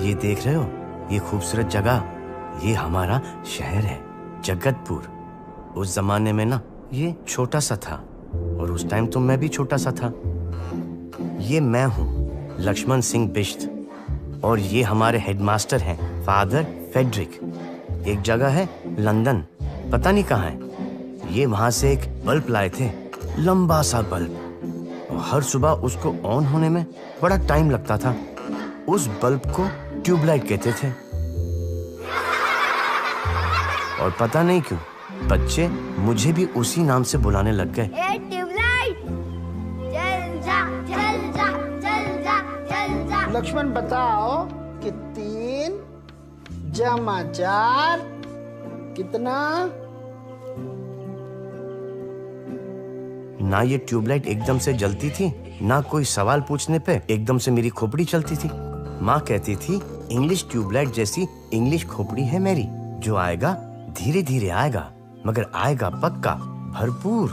ये देख रहे हो, ये खूबसूरत जगह, ये हमारा शहर है जगतपुर। उस जमाने में ना ये छोटा सा था और उस टाइम तो मैं भी छोटा सा था। ये मैं हूँ लक्ष्मण सिंह बिश्त और ये हमारे हेडमास्टर हैं फादर फेडरिक। एक जगह है लंदन, पता नहीं कहाँ है। ये वहां से एक बल्ब लाए थे, लंबा सा बल्ब, और हर सुबह उसको ऑन होने में बड़ा टाइम लगता था। उस बल्ब को ट्यूबलाइट कहते थे और पता नहीं क्यों बच्चे मुझे भी उसी नाम से बुलाने लग गए। ट्यूबलाइट, चल जा, चल जा, चल जा, चल जा। लक्ष्मण बताओ कि 3 जमा 4 कितना? ना ये ट्यूबलाइट एकदम से जलती थी, ना कोई सवाल पूछने पे एकदम से मेरी खोपड़ी चलती थी। माँ कहती थी इंग्लिश ट्यूबलाइट जैसी इंग्लिश खोपड़ी है मेरी, जो आएगा धीरे धीरे आएगा मगर आएगा पक्का भरपूर।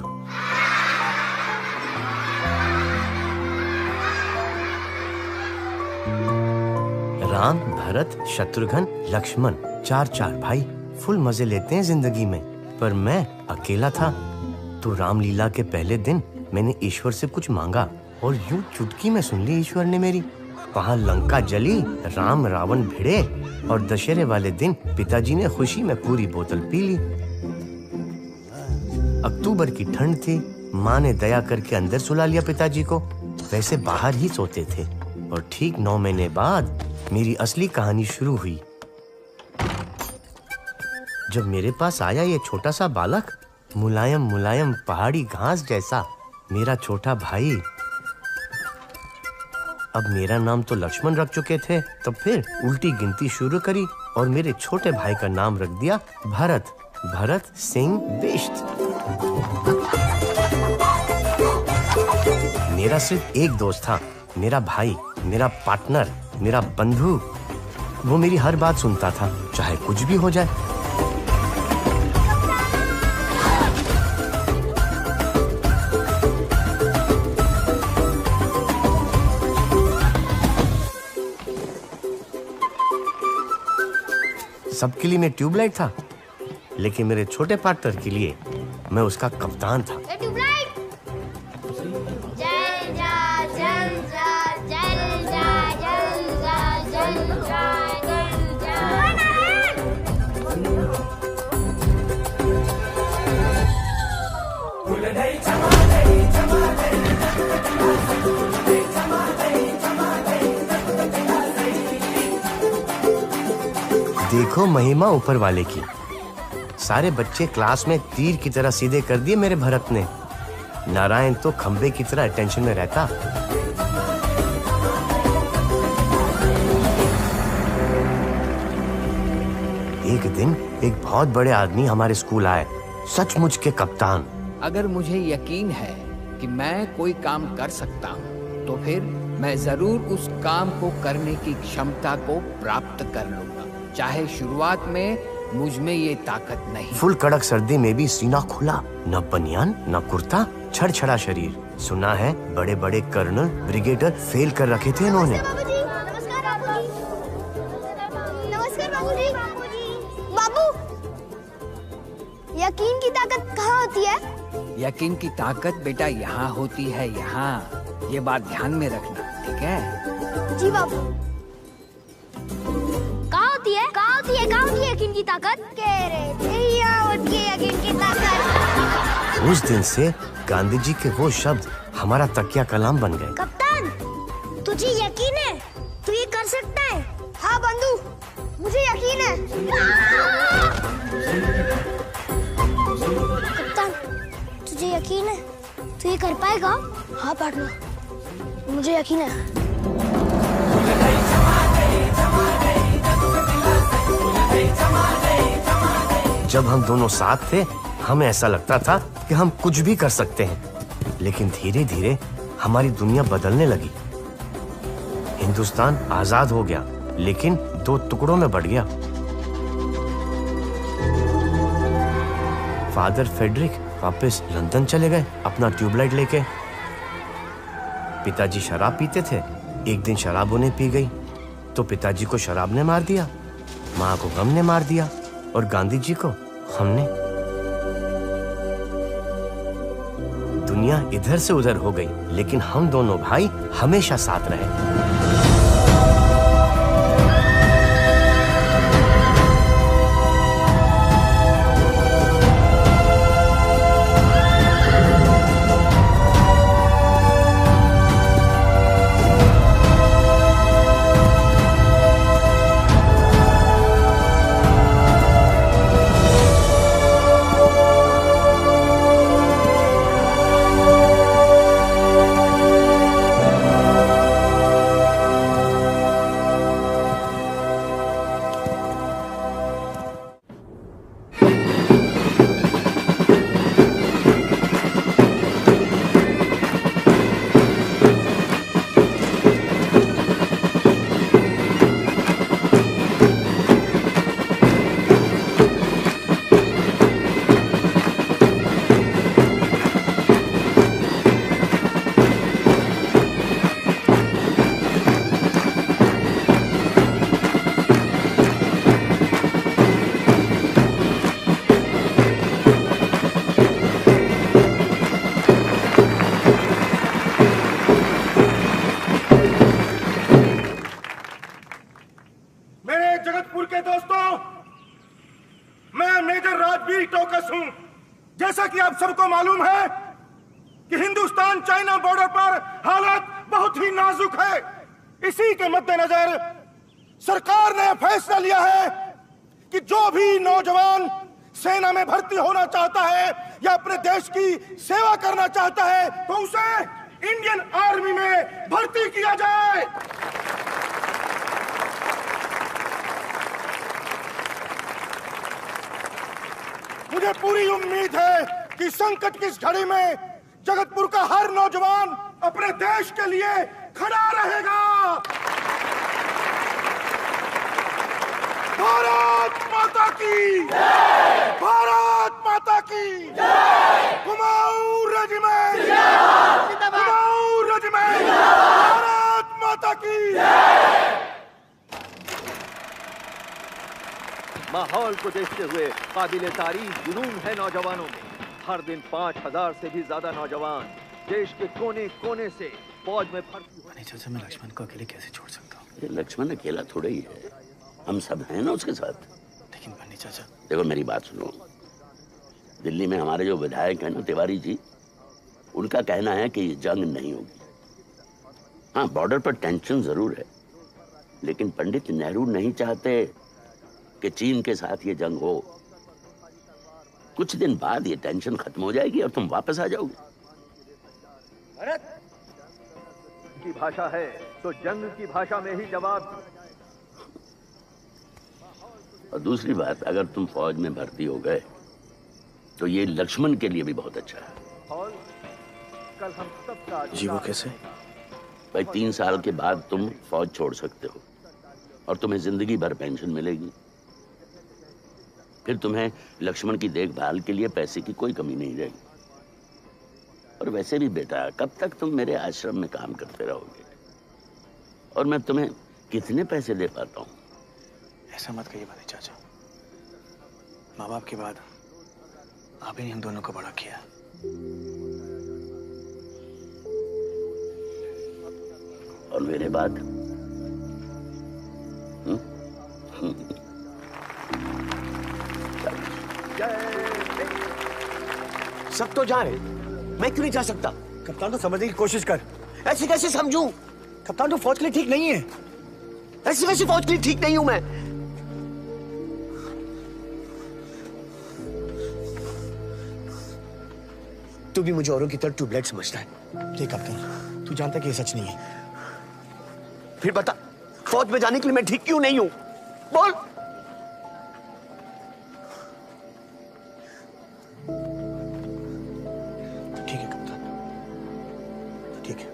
राम, भरत, शत्रुघ्न, लक्ष्मण, 4 भाई फुल मजे लेते हैं जिंदगी में, पर मैं अकेला था। तो रामलीला के पहले दिन मैंने ईश्वर से कुछ मांगा और यूं चुटकी में सुन ली ईश्वर ने मेरी। वहाँ लंका जली, राम रावण भिड़े और दशहरे वाले दिन पिताजी ने खुशी में पूरी बोतल पी ली। अक्टूबर की ठंड थी, माँ ने दया करके अंदर सुला लिया पिताजी को, वैसे बाहर ही सोते थे। और ठीक 9 महीने बाद मेरी असली कहानी शुरू हुई। जब मेरे पास आया ये छोटा सा बालक, मुलायम मुलायम पहाड़ी घास जैसा, मेरा छोटा भाई। अब मेरा नाम तो लक्ष्मण रख चुके थे, तब फिर उल्टी गिनती शुरू करी और मेरे छोटे भाई का नाम रख दिया भरत, भरत सिंह बिश्त। मेरा सिर्फ एक दोस्त था, मेरा भाई, मेरा पार्टनर, मेरा बंधु। वो मेरी हर बात सुनता था, चाहे कुछ भी हो जाए। सबके लिए मैं ट्यूबलाइट था, लेकिन मेरे छोटे पार्टनर के लिए मैं उसका कप्तान था। ट्यूबलाइट, चल जा, चल जा, चल जा, चल जा, चल जा, चल देखो महिमा ऊपर वाले की। सारे बच्चे क्लास में तीर की तरह सीधे कर दिए मेरे भरत ने। नारायण तो खंबे की तरह टेंशन में रहता। एक दिन एक बहुत बड़े आदमी हमारे स्कूल आए, सचमुच के कप्तान। अगर मुझे यकीन है कि मैं कोई काम कर सकता हूँ, तो फिर मैं जरूर उस काम को करने की क्षमता को प्राप्त कर लूंगा, चाहे शुरुआत में मुझ में ये ताकत नहीं। फुल कड़क सर्दी में भी सीना खुला, न बनियान न कुर्ता, छड़छड़ा शरीर। सुना है बड़े बड़े कर्नल, ब्रिगेडियर फेल कर रखे थे इन्होंने। नमस्कार बाबूजी। नमस्कार बाबूजी। बाबू, यकीन की ताकत कहाँ होती है? यकीन की ताकत बेटा यहाँ होती है, यहाँ। ये बात ध्यान में रखना, ठीक है? जी बाबू। कहाँ होती है? कहाँ होती है? कहाँ होती है यकीन की ताकत? कह रहे थे यहाँ होती है यकीन की ताकत। उस दिन से गांधी जी के वो शब्द हमारा तकिया कलाम बन गए। कप्तान, तुझे यकीन है तू ये कर सकता है? हाँ बंधु, मुझे यकीन है। कप्तान, तुझे यकीन है तू ये कर पाएगा? हाँ पार्टनर, मुझे यकीन है। जब हम दोनों साथ थे, हमें ऐसा लगता था कि हम कुछ भी कर सकते हैं। लेकिन धीरे धीरे हमारी दुनिया बदलने लगी। हिंदुस्तान आजाद हो गया, लेकिन 2 टुकड़ों में बढ़ गया। फादर फेडरिक वापस लंदन चले गए अपना ट्यूबलाइट लेके। पिताजी शराब पीते थे, एक दिन शराब उन्हें पी गई तो पिताजी को शराब ने मार दिया, माँ को गम ने मार दिया और गांधी जी को हमने। दुनिया इधर से उधर हो गई, लेकिन हम दोनों भाई हमेशा साथ रहे। जैसा कि आप सबको मालूम है कि हिंदुस्तान चाइना बॉर्डर पर हालात बहुत ही नाजुक है। इसी के मद्देनजर सरकार ने फैसला लिया है कि जो भी नौजवान सेना में भर्ती होना चाहता है या अपने देश की सेवा करना चाहता है तो उसे इंडियन आर्मी में भर्ती किया जाए। मुझे पूरी उम्मीद है कि संकट की इस घड़ी में जगतपुर का हर नौजवान अपने देश के लिए खड़ा रहेगा। भारत माता की जय! भारत माता की जय! कुमाऊं रेजिमेंट कुमाऊं रेजिमेंट भारत माता की जय! माहौल को देखते हुए काबिले तारीफ जुनून है नौजवानों में। हर दिन 5000 से भी ज्यादा नौजवान देश के कोने कोने से फौज में भर्ती हो। चाचा, मैं लक्ष्मण को अकेले कैसे छोड़ सकता हूँ? लक्ष्मण अकेला थोड़ा ही है, हम सब हैं ना उसके साथ। लेकिन पंडित चाचा, देखो मेरी बात सुनो, दिल्ली में हमारे जो विधायक हैं ना तिवारी जी, उनका कहना है कि ये जंग नहीं होगी। हाँ, बॉर्डर पर टेंशन जरूर है, लेकिन पंडित नेहरू नहीं चाहते कि चीन के साथ ये जंग हो। कुछ दिन बाद ये टेंशन खत्म हो जाएगी और तुम वापस आ जाओगे। भारत की भाषा है तो जंग की भाषा में ही जवाब। और दूसरी बात, अगर तुम फौज में भर्ती हो गए तो ये लक्ष्मण के लिए भी बहुत अच्छा है। और कल हम सब का जी वो कैसे? भाई 3 साल के बाद तुम फौज छोड़ सकते हो और तुम्हें जिंदगी भर पेंशन मिलेगी। फिर तुम्हें लक्ष्मण की देखभाल के लिए पैसे की कोई कमी नहीं रहेगी। और वैसे भी बेटा, कब तक तुम मेरे आश्रम में काम करते रहोगे और मैं तुम्हें कितने पैसे दे पाता हूँ? ऐसा मत कहिए भाई चाचा, माँ बाप के बाद आप ही ने हम दोनों को बड़ा किया। और मेरे बाद सब तो जाए, मैं क्यों नहीं जा सकता? कप्तान, तो समझने की कोशिश कर। ऐसे कैसे समझूं? कप्तान, तो फौज के लिए ठीक नहीं है। ऐसी वैसी फौज के लिए ठीक नहीं हूं मैं। तू भी मुझे औरों की तरह ट्यूबलाइट समझता है। ठीक कप्तान, तू जानता है कि ये सच नहीं है। फिर बता, फौज में जाने के लिए मैं ठीक क्यों नहीं हूं? बोल। ठीक है कप्तान, ठीक है।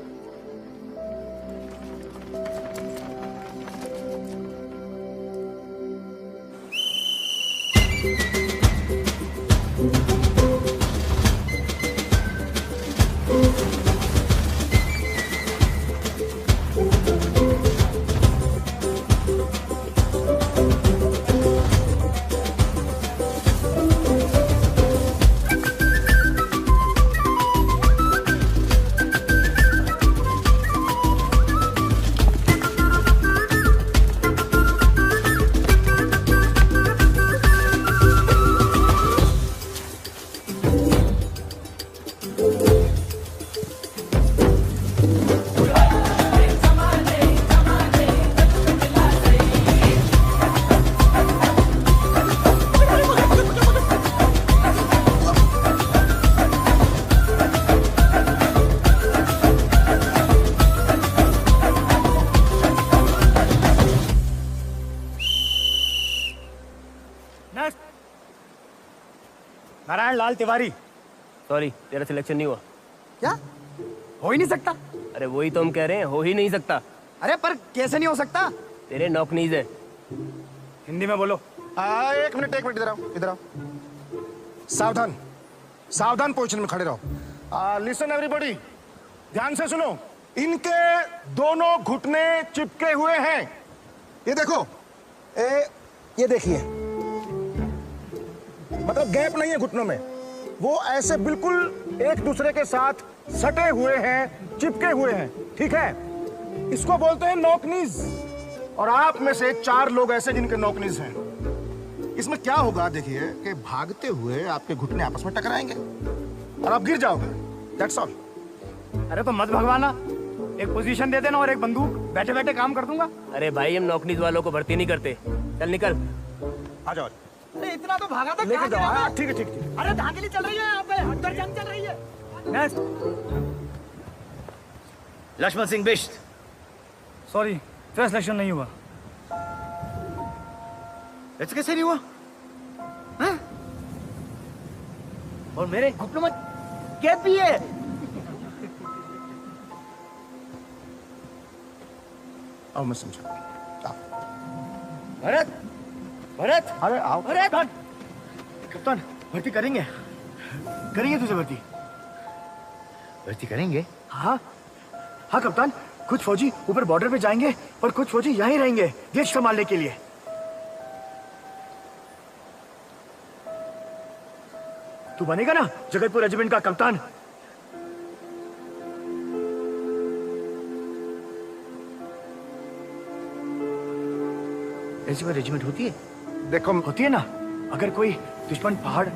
नारायण लाल तिवारी। सॉरी, तेरा सिलेक्शन नहीं हुआ। क्या? हो ही नहीं सकता। अरे वही तो हम कह रहे हैं, हो ही नहीं सकता। अरे पर कैसे नहीं हो सकता? तेरे नॉकनीज है। हिंदी में बोलो। एक मिनट इधर आओ, इधर आओ। सावधान, सावधान पोजीशन में खड़े रहो। लिसन एवरीबॉडी, ध्यान से सुनो। इनके दोनों घुटने चिपके हुए हैं। ये देखो, ये देखिए, मतलब गैप नहीं है घुटनों में। वो ऐसे बिल्कुल एक दूसरे के साथ सटे हुए हैं, चिपके हुए हैं। ठीक है, इसको बोलते हैं नॉकनीज। और आप में से 4 लोग ऐसे जिनके नॉकनीज हैं। इसमें क्या होगा देखिए कि भागते हुए आपके घुटने आपस में टकराएंगे और आप गिर जाओगे। That's all. अरे तो मत भगवाना, एक पोजीशन दे देना और एक बंदूक, बैठे बैठे काम कर दूंगा। अरे भाई, हम नॉकनीज वालों को भर्ती नहीं करते। चल निकल। आ जाओ। अरे इतना तो भागा था। लेके जाओ। ठीक है, ठीक है। अरे धांधली चल रही है यहाँ पे, अंदर जंग चल रही है। नेक्स्ट। लक्ष्मण सिंह बिष्ट। सॉरी, फिर सिलेक्शन नहीं हुआ। ऐसे कैसे नहीं हुआ? हाँ? और मेरे घुटनों में कैद भी है। आओ मैं समझा। भरत, भरत, अरे आओ। भरत। कप्तान, भर्ती करेंगे, करेंगे तुझे भर्ती। भर्ती करेंगे? हाँ हाँ कप्तान, कुछ फौजी ऊपर बॉर्डर पे जाएंगे और कुछ फौजी यहीं रहेंगे देश संभालने के लिए। तू बनेगा ना जगतपुर रेजिमेंट का कप्तान। ऐसी कोई रेजिमेंट होती है? देखो, होती है ना। अगर कोई दुश्मन पहाड़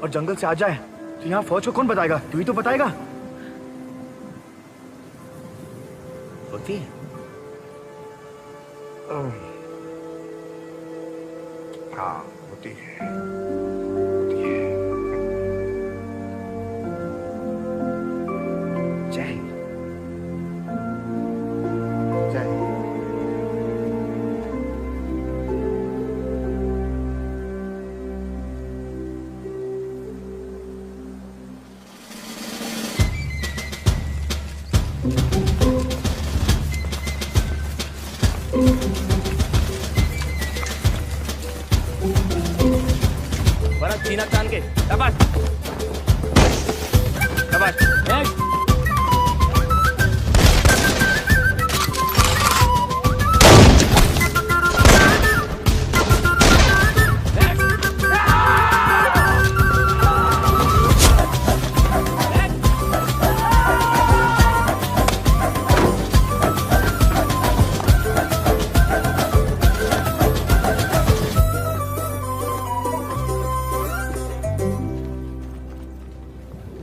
और जंगल से आ जाए तो यहाँ फौज को कौन बताएगा? तू ही तो बताएगा। होती है। हाँ होती है। जय जय। भरत, सीना तान के। शाबाश, शाबाश। नेक्स्ट।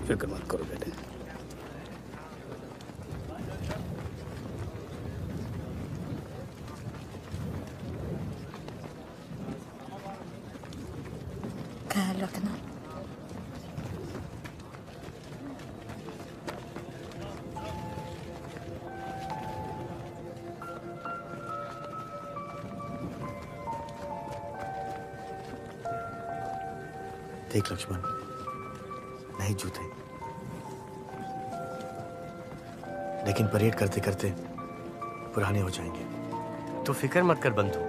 फिक्र मत करो बेटे। ख्याल रखना। देख लक्ष्मण, नहीं जूते, लेकिन परेड करते करते पुराने हो जाएंगे। तो फिक्र मत कर बंधु,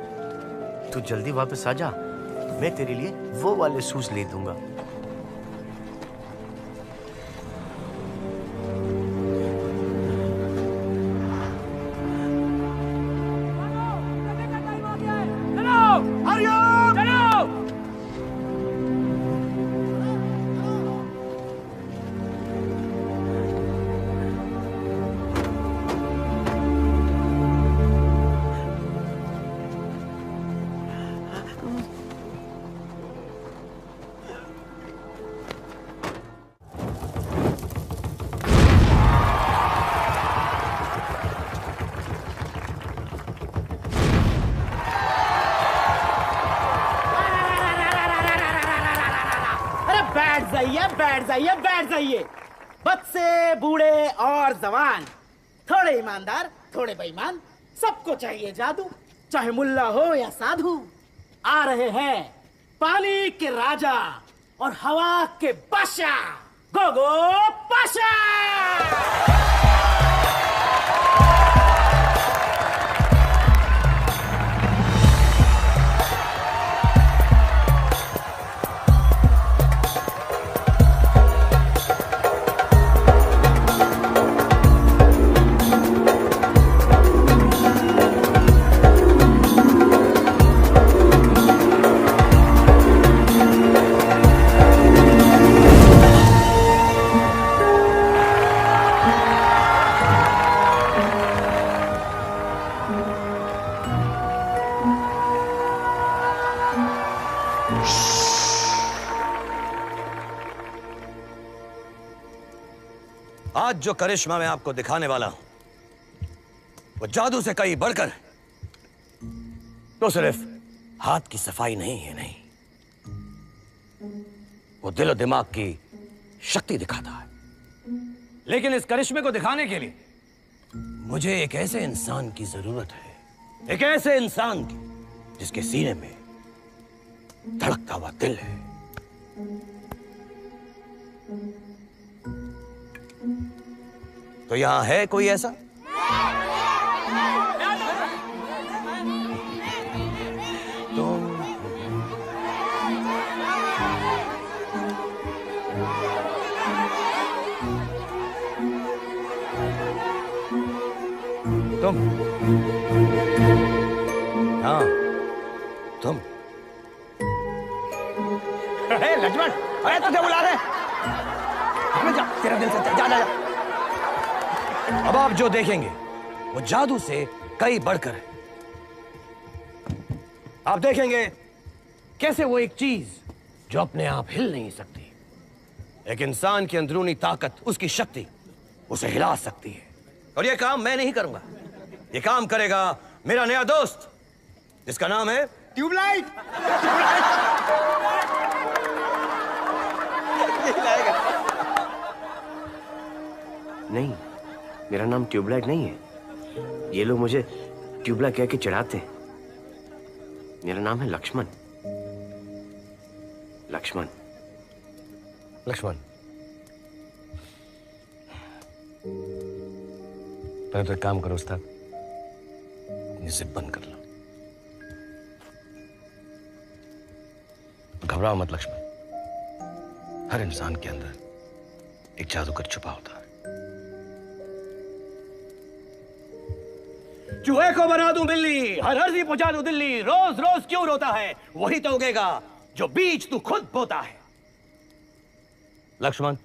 तू जल्दी वापस आ जा। मैं तेरे लिए वो वाले शूज ले दूंगा। बैठ जाइए बैठ जाइए। बच्चे, बूढ़े और जवान, थोड़े ईमानदार थोड़े बेईमान, सबको चाहिए जादू, चाहे मुल्ला हो या साधु। आ रहे हैं पानी के राजा और हवा के बादशाह गोगो पाशा। आज जो करिश्मा मैं आपको दिखाने वाला हूं वो जादू से कहीं बढ़कर है। तो सिर्फ हाथ की सफाई नहीं है, नहीं, वो दिल और दिमाग की शक्ति दिखाता है। लेकिन इस करिश्मे को दिखाने के लिए मुझे एक ऐसे इंसान की जरूरत है, एक ऐसे इंसान की जिसके सीने में धड़कता हुआ दिल है। तो यहां है कोई ऐसा? तुम हाँ तुम। लक्ष्मण, अरे तुझे बुला रहे। जा, तेरा दिल से जा, जा, जा। अब आप जो देखेंगे वो जादू से कई बढ़कर है। आप देखेंगे कैसे वो एक चीज जो अपने आप हिल नहीं सकती, एक इंसान की अंदरूनी ताकत, उसकी शक्ति उसे हिला सकती है। और ये काम मैं नहीं करूंगा, ये काम करेगा मेरा नया दोस्त जिसका नाम है ट्यूबलाइट। नहीं, मेरा नाम ट्यूबलाइट नहीं है। ये लोग मुझे ट्यूबलाइट कह के चिढ़ाते हैं। मेरा नाम है लक्ष्मण। लक्ष्मण। लक्ष्मण, पहले तो एक काम करो उस्ताद, जिसे बंद कर लो। घबराओ मत लक्ष्मण, हर इंसान के अंदर एक जादूगर छुपा होता है। चूहे को बना दूं बिल्ली, हर हर्जी पहुंचा दूं दिल्ली, रोज रोज क्यों रोता है, वही तो उगेगा जो बीज तू खुद बोता है। लक्ष्मण,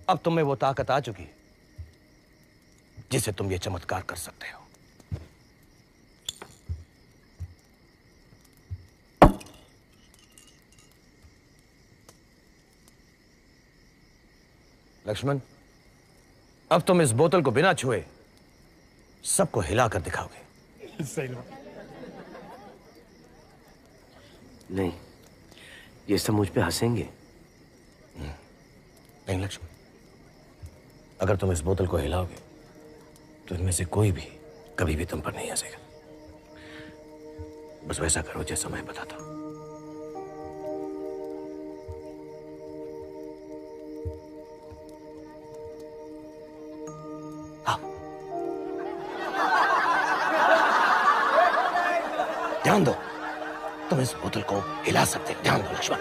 अब तुम्हें वो ताकत आ चुकी है जिससे तुम ये चमत्कार कर सकते हो। लक्ष्मण, अब तुम इस बोतल को बिना छुए सबको हिलाकर दिखाओगे। सही बात। नहीं, ये सब मुझ पे हंसेंगे। नहीं लक्ष्मण, अगर तुम इस बोतल को हिलाओगे तो इनमें से कोई भी कभी भी तुम पर नहीं हंसेगा। बस वैसा करो जैसा मैं बताता हूं। ध्यान दो, तुम इस बोतल को हिला सकते हो। ध्यान दो लक्ष्मण,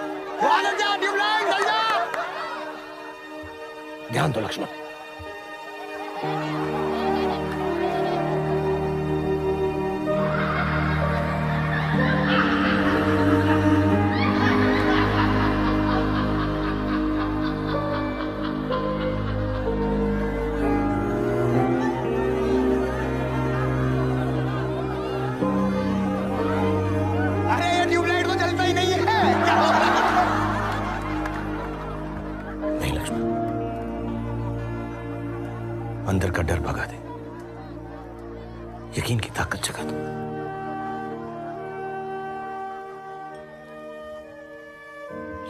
ध्यान दो लक्ष्मण। अंदर का डर भगा दे, यकीन की ताकत जगा दो।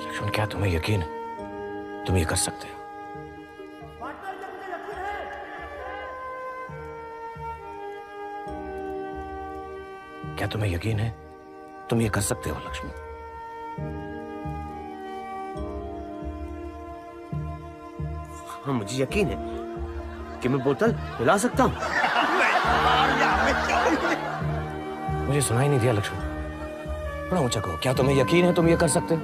लक्ष्मण, क्या तुम्हें यकीन है तुम ये कर सकते हो? क्या तुम्हें यकीन है तुम ये कर सकते हो लक्ष्मण? हाँ, मुझे यकीन है कि मैं बोतल हिला सकता हूँ। मुझे सुनाई नहीं दिया लक्ष्मण, थोड़ा ऊंचा कहो। क्या तुम्हें यकीन है तुम ये कर सकते हो?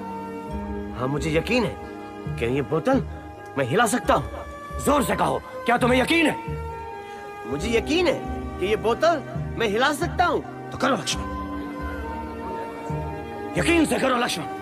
हाँ, मुझे यकीन है कि ये बोतल मैं हिला सकता हूँ। जोर से कहो, क्या तुम्हें यकीन है? मुझे यकीन है कि ये बोतल मैं हिला सकता हूँ। तो करो लक्ष्मण, यकीन से करो लक्ष्मण।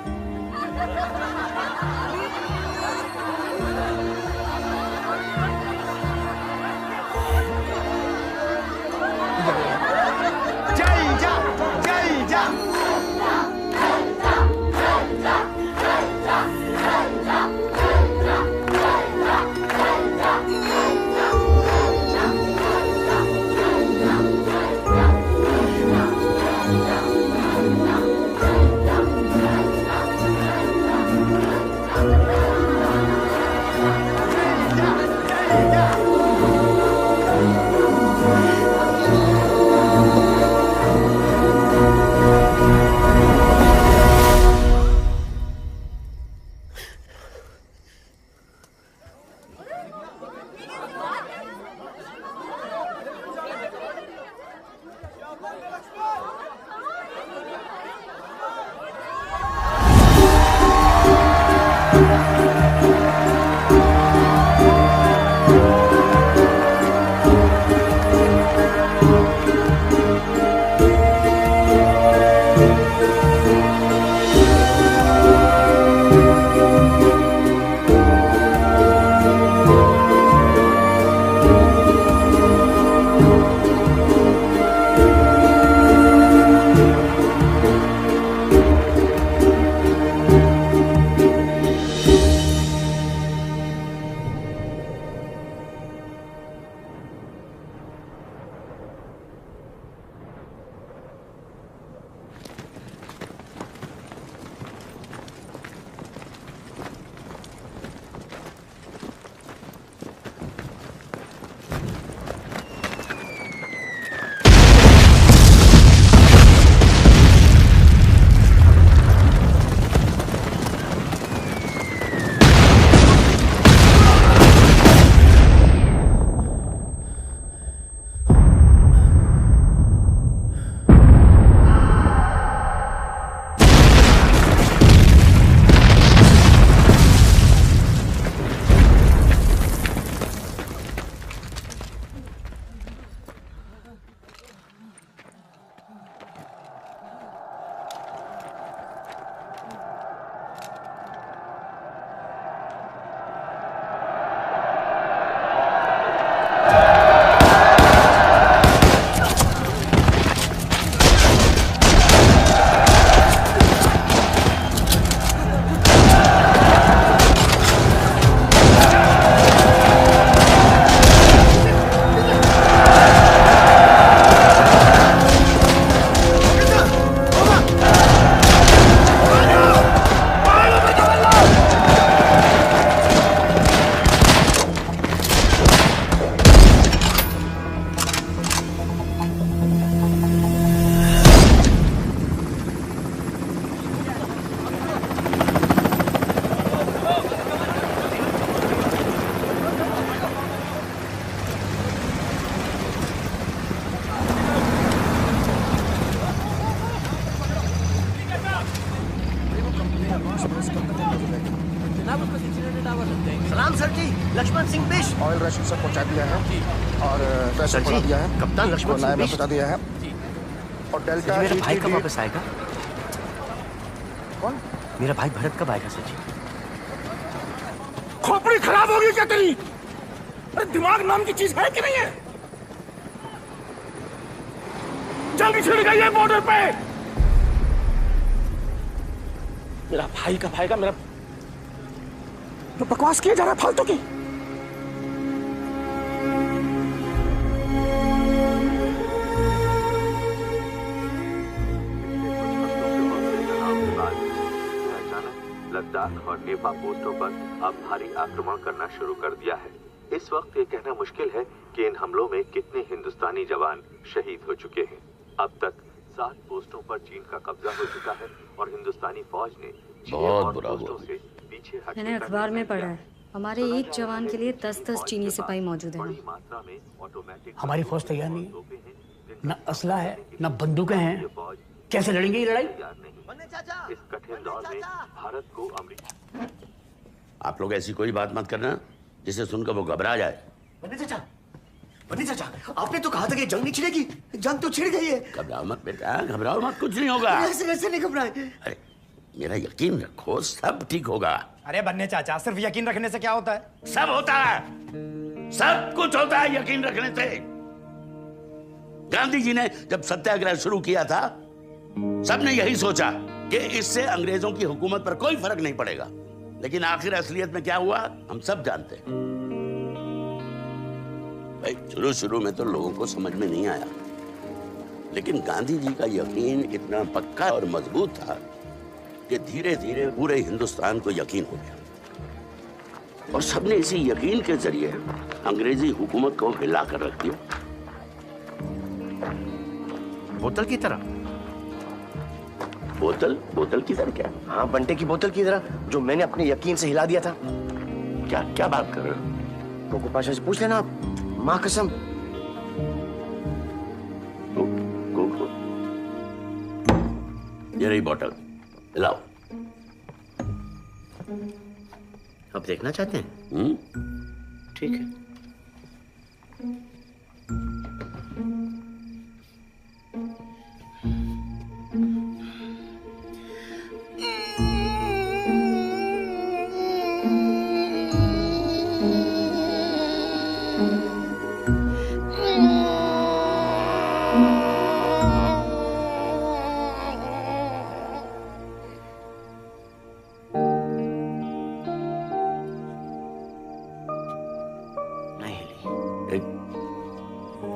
सलाम सर जी, लक्ष्मण सिंह बिष्ट। ऑयल राशन सब पहुंचा दिया है और पैसा बढ़ा दिया है। कप्तान लक्ष्मण सिंह बिष्ट बता दिया है। और डेल्टा मेरा भाई कब वापस आएगा? कौन? मेरा भाई भरत कब आएगा सर जी? खोपड़ी खराब होगी क्या तेरी? अरे दिमाग नाम की चीज है कि नहीं है? जल्दी छिड़ गई है बॉर्डर पे। मेरा भाई का भाई का मेरा तो बकवास किया जा रहा है फालतू की। लद्दाख और नेपा पोस्टों पर अब भारी आक्रमण करना शुरू कर दिया है। इस वक्त ये कहना मुश्किल है कि इन हमलों में कितने हिंदुस्तानी जवान शहीद हो चुके हैं। अब तक 7 पोस्टों पर चीन का कब्जा हो चुका है और हिंदुस्तानी फौज ने बहुत बुरा हुआ। से पीछे मैंने अखबार में पढ़ा है हमारे एक जवान के लिए 10-10 चीनी सिपाही मौजूद हैं। हमारी फौज तैयार नहीं है, न असला है न बंदूकें हैं, कैसे लड़ेंगे ये लड़ाई? इस कठिन दौर में भारत को अमेरिका। आप लोग ऐसी कोई बात मत करना जिसे सुनकर वो घबरा जाए। बन्ने चाचा, आपने तो कहा था कि जंग नहीं छिड़ेगी, जंग तो छिड़ गई है। घबराओ मत बेटा, घबराओ मत, कुछ नहीं होगा। ऐसे नहीं घबराए। अरे मेरा यकीन रखो, सब ठीक होगा। अरे बन्ने चाचा, सिर्फ यकीन रखने से क्या होता है? सब होता है, सब कुछ होता है यकीन रखने से। गांधी जी ने जब सत्याग्रह शुरू किया था, सबने यही सोचा कि इससे अंग्रेजों की हुकूमत पर कोई फर्क नहीं पड़ेगा, लेकिन आखिर असलियत में क्या हुआ हम सब जानते हैं। भाई शुरू में तो लोगों को समझ में नहीं आया, लेकिन गांधी जी का यकीन इतना पक्का और मजबूत था कि धीरे धीरे पूरे हिंदुस्तान को यकीन हो गया, और सबने इसी यकीन के जरिए अंग्रेजी हुकूमत को हिला कर रख दिया। बोतल की तरह। बोतल की तरह क्या? हाँ, बंटे की बोतल की तरह, जो मैंने अपने यकीन से हिला दिया था। क्या बात कर रहे हो? कोको पाशा से पूछ लेना आप, माँ कसम। ये रही बोतल, लाओ। अब देखना चाहते हैं? ठीक है।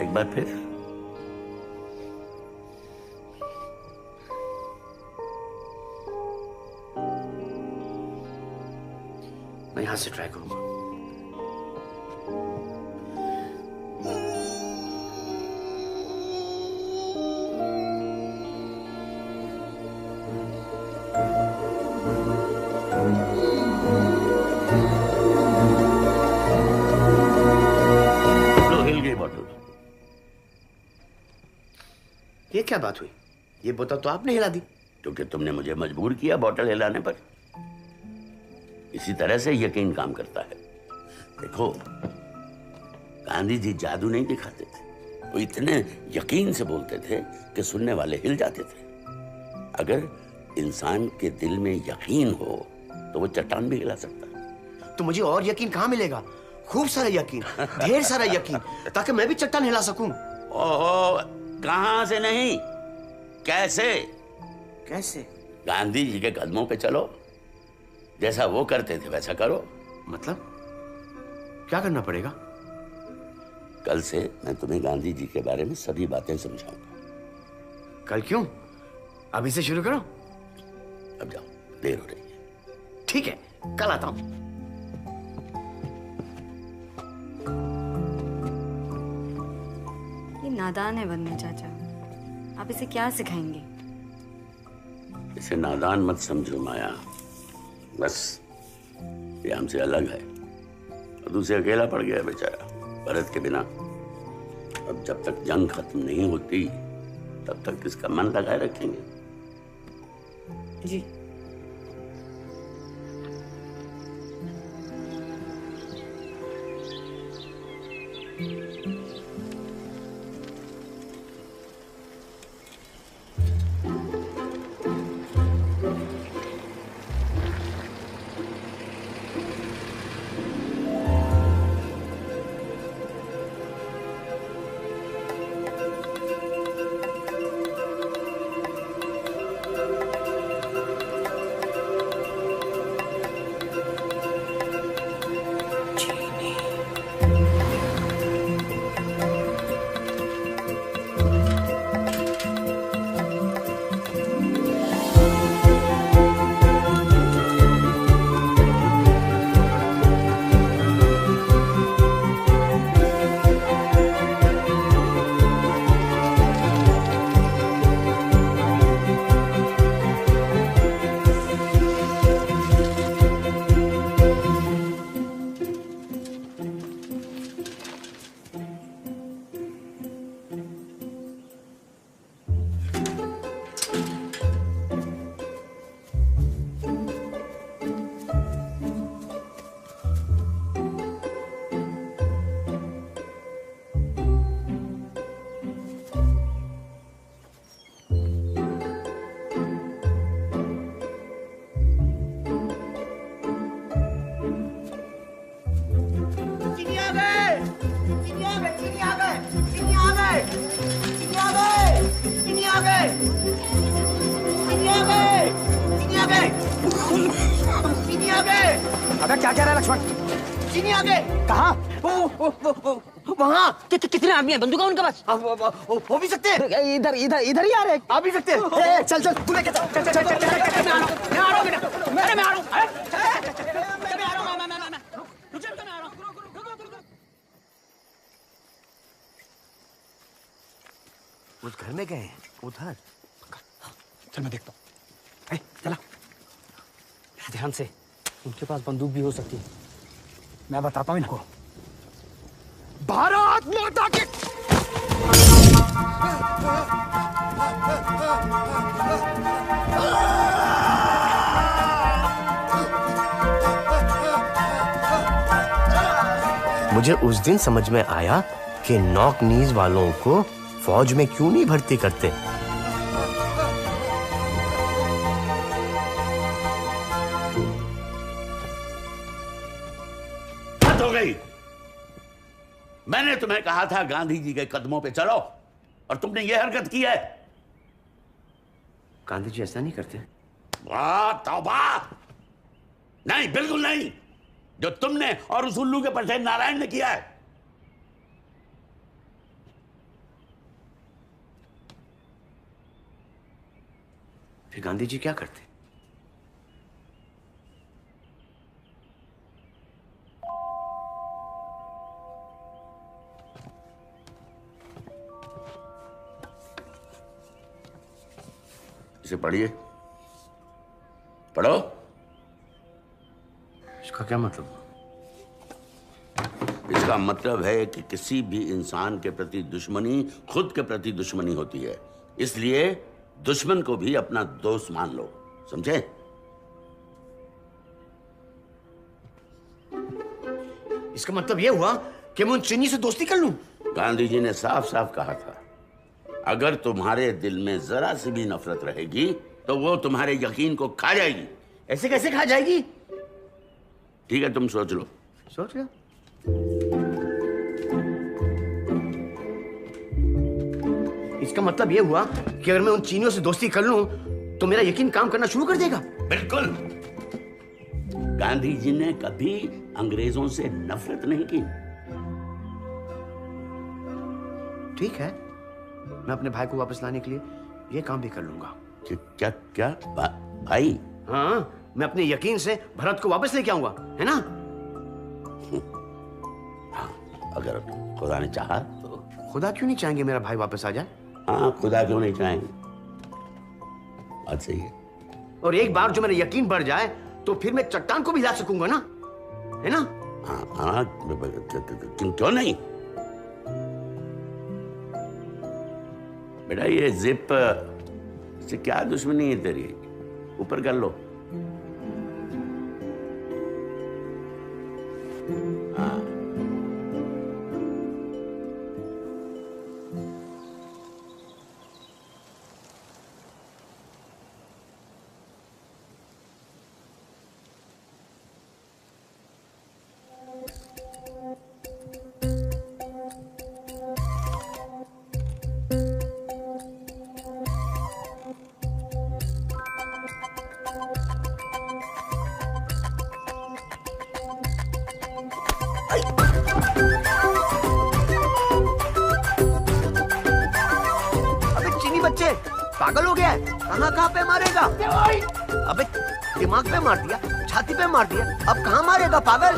एक बार फिर। मैं यहां से ट्राई करूंगा। ये क्या बात हुई? ये बोतल तो आपने हिला दी। क्योंकि तुमने मुझे मजबूर किया बोतल हिलाने पर। इसी तरह से यकीन काम करता है। देखो, गांधी जी जादू नहीं दिखाते थे, वो इतने यकीन से बोलते थे कि सुनने वाले हिल जाते थे। अगर इंसान के दिल में यकीन हो तो वो चट्टान भी हिला सकता है। तो मुझे और यकीन कहाँ मिलेगा? खूब सारा यकीन, ढेर सारा यकीन, ताकि मैं भी चट्टान हिला सकूं। ओहो, कहां से नहीं, कैसे? कैसे? गांधी जी के कदमों पे चलो, जैसा वो करते थे वैसा करो। मतलब क्या करना पड़ेगा? कल से मैं तुम्हें गांधी जी के बारे में सभी बातें समझाऊंगा। कल क्यों? अभी से शुरू करो। अब जाओ, देर हो रही है। ठीक है, कल आता हूं। ये नादान है बन्ने चाचा, आप इसे क्या सिखाएंगे? इसे नादान मत समझो माया, बस ये हमसे अलग है और दूसरे अकेला पड़ गया बेचारा भरत के बिना। अब जब तक जंग खत्म नहीं होती तब तक इसका मन लगाए रखेंगे। जी। आगे। अबे क्या कह रहा है लक्ष्मण? चीनी आगे। कहाँ? वहाँ कितने आदमी हैं? बंदूक है उनके पास? हो भी सकते हैं। इधर इधर इधर ही आ रहे हैं। आ भी सकते हैं। चल चल तू लेके चल चल चल चल चल। मैं आ रहा हूँ बेटा। मैं आ रहा हूँ। उस घर में गए हैं उधर। चल मैं देखता हूँ। चला ध्यान से, उनके पास बंदूक भी हो सकती है। मैं बताता हूँ इनको। भारत माता की। मुझे उस दिन समझ में आया कि नॉक नीज वालों को फौज में क्यों नहीं भर्ती करते। हद हो गई। मैंने तुम्हें कहा था गांधी जी के कदमों पे चलो, और तुमने ये हरकत की है। गांधी जी ऐसा नहीं करते। वाह तौबा! नहीं, बिल्कुल नहीं। जो तुमने और उस उल्लू के पठे नारायण ने किया है। फिर गांधी जी क्या करते? इसे पढ़िए, पढ़ो। इसका क्या मतलब? इसका मतलब है कि किसी भी इंसान के प्रति दुश्मनी खुद के प्रति दुश्मनी होती है, इसलिए दुश्मन को भी अपना दोस्त मान लो, समझे? इसका मतलब यह हुआ कि मैं उन चीनी से दोस्ती कर लूं? गांधी जी ने साफ साफ कहा था, अगर तुम्हारे दिल में जरा सी भी नफरत रहेगी तो वो तुम्हारे यकीन को खा जाएगी। ऐसे कैसे खा जाएगी? ठीक है, तुम सोच लो। सोच लो। इसका मतलब यह हुआ कि अगर मैं उन चीनियों से दोस्ती कर लूं तो मेरा यकीन काम करना शुरू कर देगा। बिल्कुल। गांधी जी ने कभी अंग्रेजों से नफरत नहीं की। ठीक है, मैं अपने भाई को वापस लाने के लिए यह काम भी कर लूंगा। क्या क्या भाई? हाँ, मैं अपने यकीन से भरत को वापस लेके आऊंगा, है ना? हाँ, अगर खुदा ने चाहा तो। खुदा क्यों नहीं चाहेंगे मेरा भाई वापस आ जाए? हाँ, खुदा क्यों नहीं चाहेंगे, बात सही है। और एक बार जो मेरा यकीन बढ़ जाए तो फिर मैं चट्टान को भी हिला सकूंगा ना, है ना? हाँ हाँ, क्यों नहीं? बेटा ये जिप से क्या दुश्मनी है तेरी? ऊपर कर लो। हाँ। पागल हो गया है? कहाँ पे मारेगा? अबे दिमाग पे मार दिया, छाती पे मार दिया, अब कहाँ मारेगा पागल?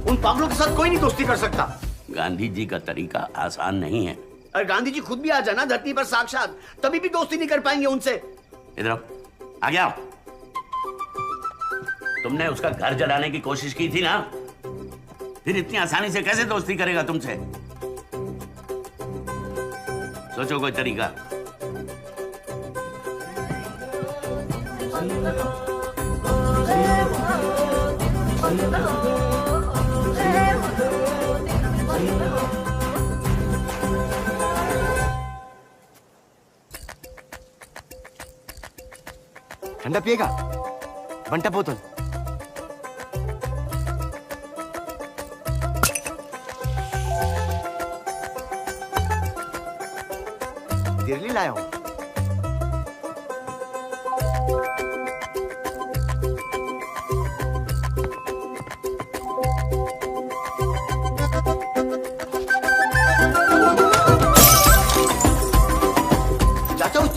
उन पागलों के साथ कोई नहीं दोस्ती कर सकता। गांधी जी का तरीका आसान नहीं है। और गांधी जी खुद भी आ जाना धरती पर साक्षात, तभी भी दोस्ती नहीं कर पाएंगे उनसे। इधर आओ, आ गया। तुमने उसका घर जलाने की कोशिश की थी ना, फिर इतनी आसानी से कैसे दोस्ती करेगा तुमसे? सोचो कोई तरीका। ठंडा पिएगा? बंटा बोतल। दिल्ली लाया हूं।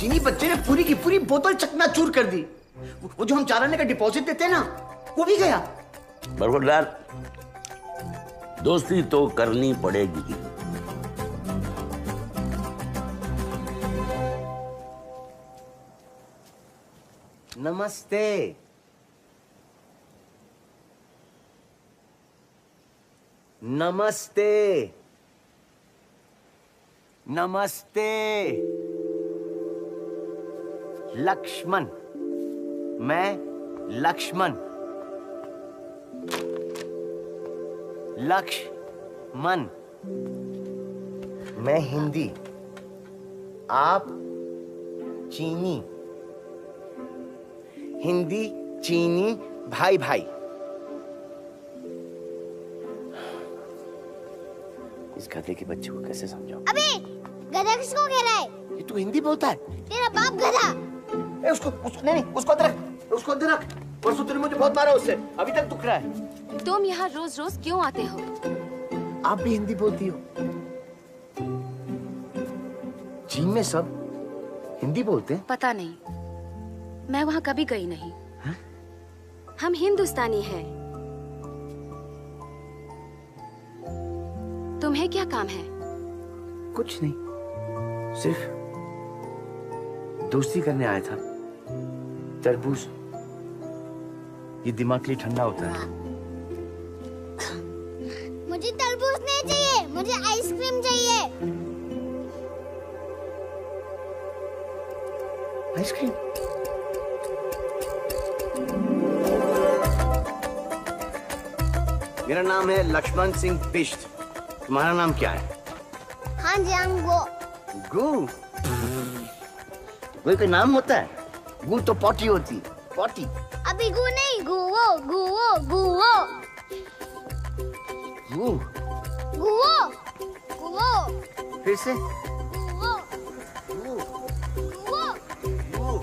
चीनी बच्चे ने पूरी की पूरी बोतल चकनाचूर कर दी। वो जो हम 4 आने का डिपॉजिट देते हैं ना, वो भी गया। बरखुरदार, दोस्ती तो करनी पड़ेगी। नमस्ते। नमस्ते। नमस्ते। लक्ष्मण, मैं लक्ष्मण। लक्ष्मण, मैं हिंदी, आप चीनी। हिंदी चीनी भाई भाई। इस गधे के बच्चे को कैसे समझाऊं? अबे गधा किसको कह रहा है? ये तू हिंदी बोलता है? तेरा बाप गधा। उसको नहीं, उसको अंदर रख, उसको अंदर रख। परसों तूने मुझे बहुत मारा उससे, अभी तक दुख रहा है। तुम यहाँ रोज रोज क्यों आते हो? आप भी हिंदी बोलती हो? चीन में सब हिंदी बोलते हैं? पता नहीं, मैं वहाँ कभी गई नहीं। हम हिंदुस्तानी हैं। तुम्हें क्या काम है? कुछ नहीं, सिर्फ दोस्ती करने आया था। तरबूज ये दिमाग के लिए ठंडा होता है। मुझे तरबूज नहीं चाहिए, मुझे आइसक्रीम चाहिए। आइसक्रीम? मेरा नाम है लक्ष्मण सिंह बिष्ट। तुम्हारा नाम क्या है? हाँ जी, हम गो। गू? कोई नाम होता है? गू तो पॉटी होती। पॉटी? अभी गू नहीं, गुवो गुवो गुवो गू? गुवो गुवो। फिर से? गुवो गुवो गुवो।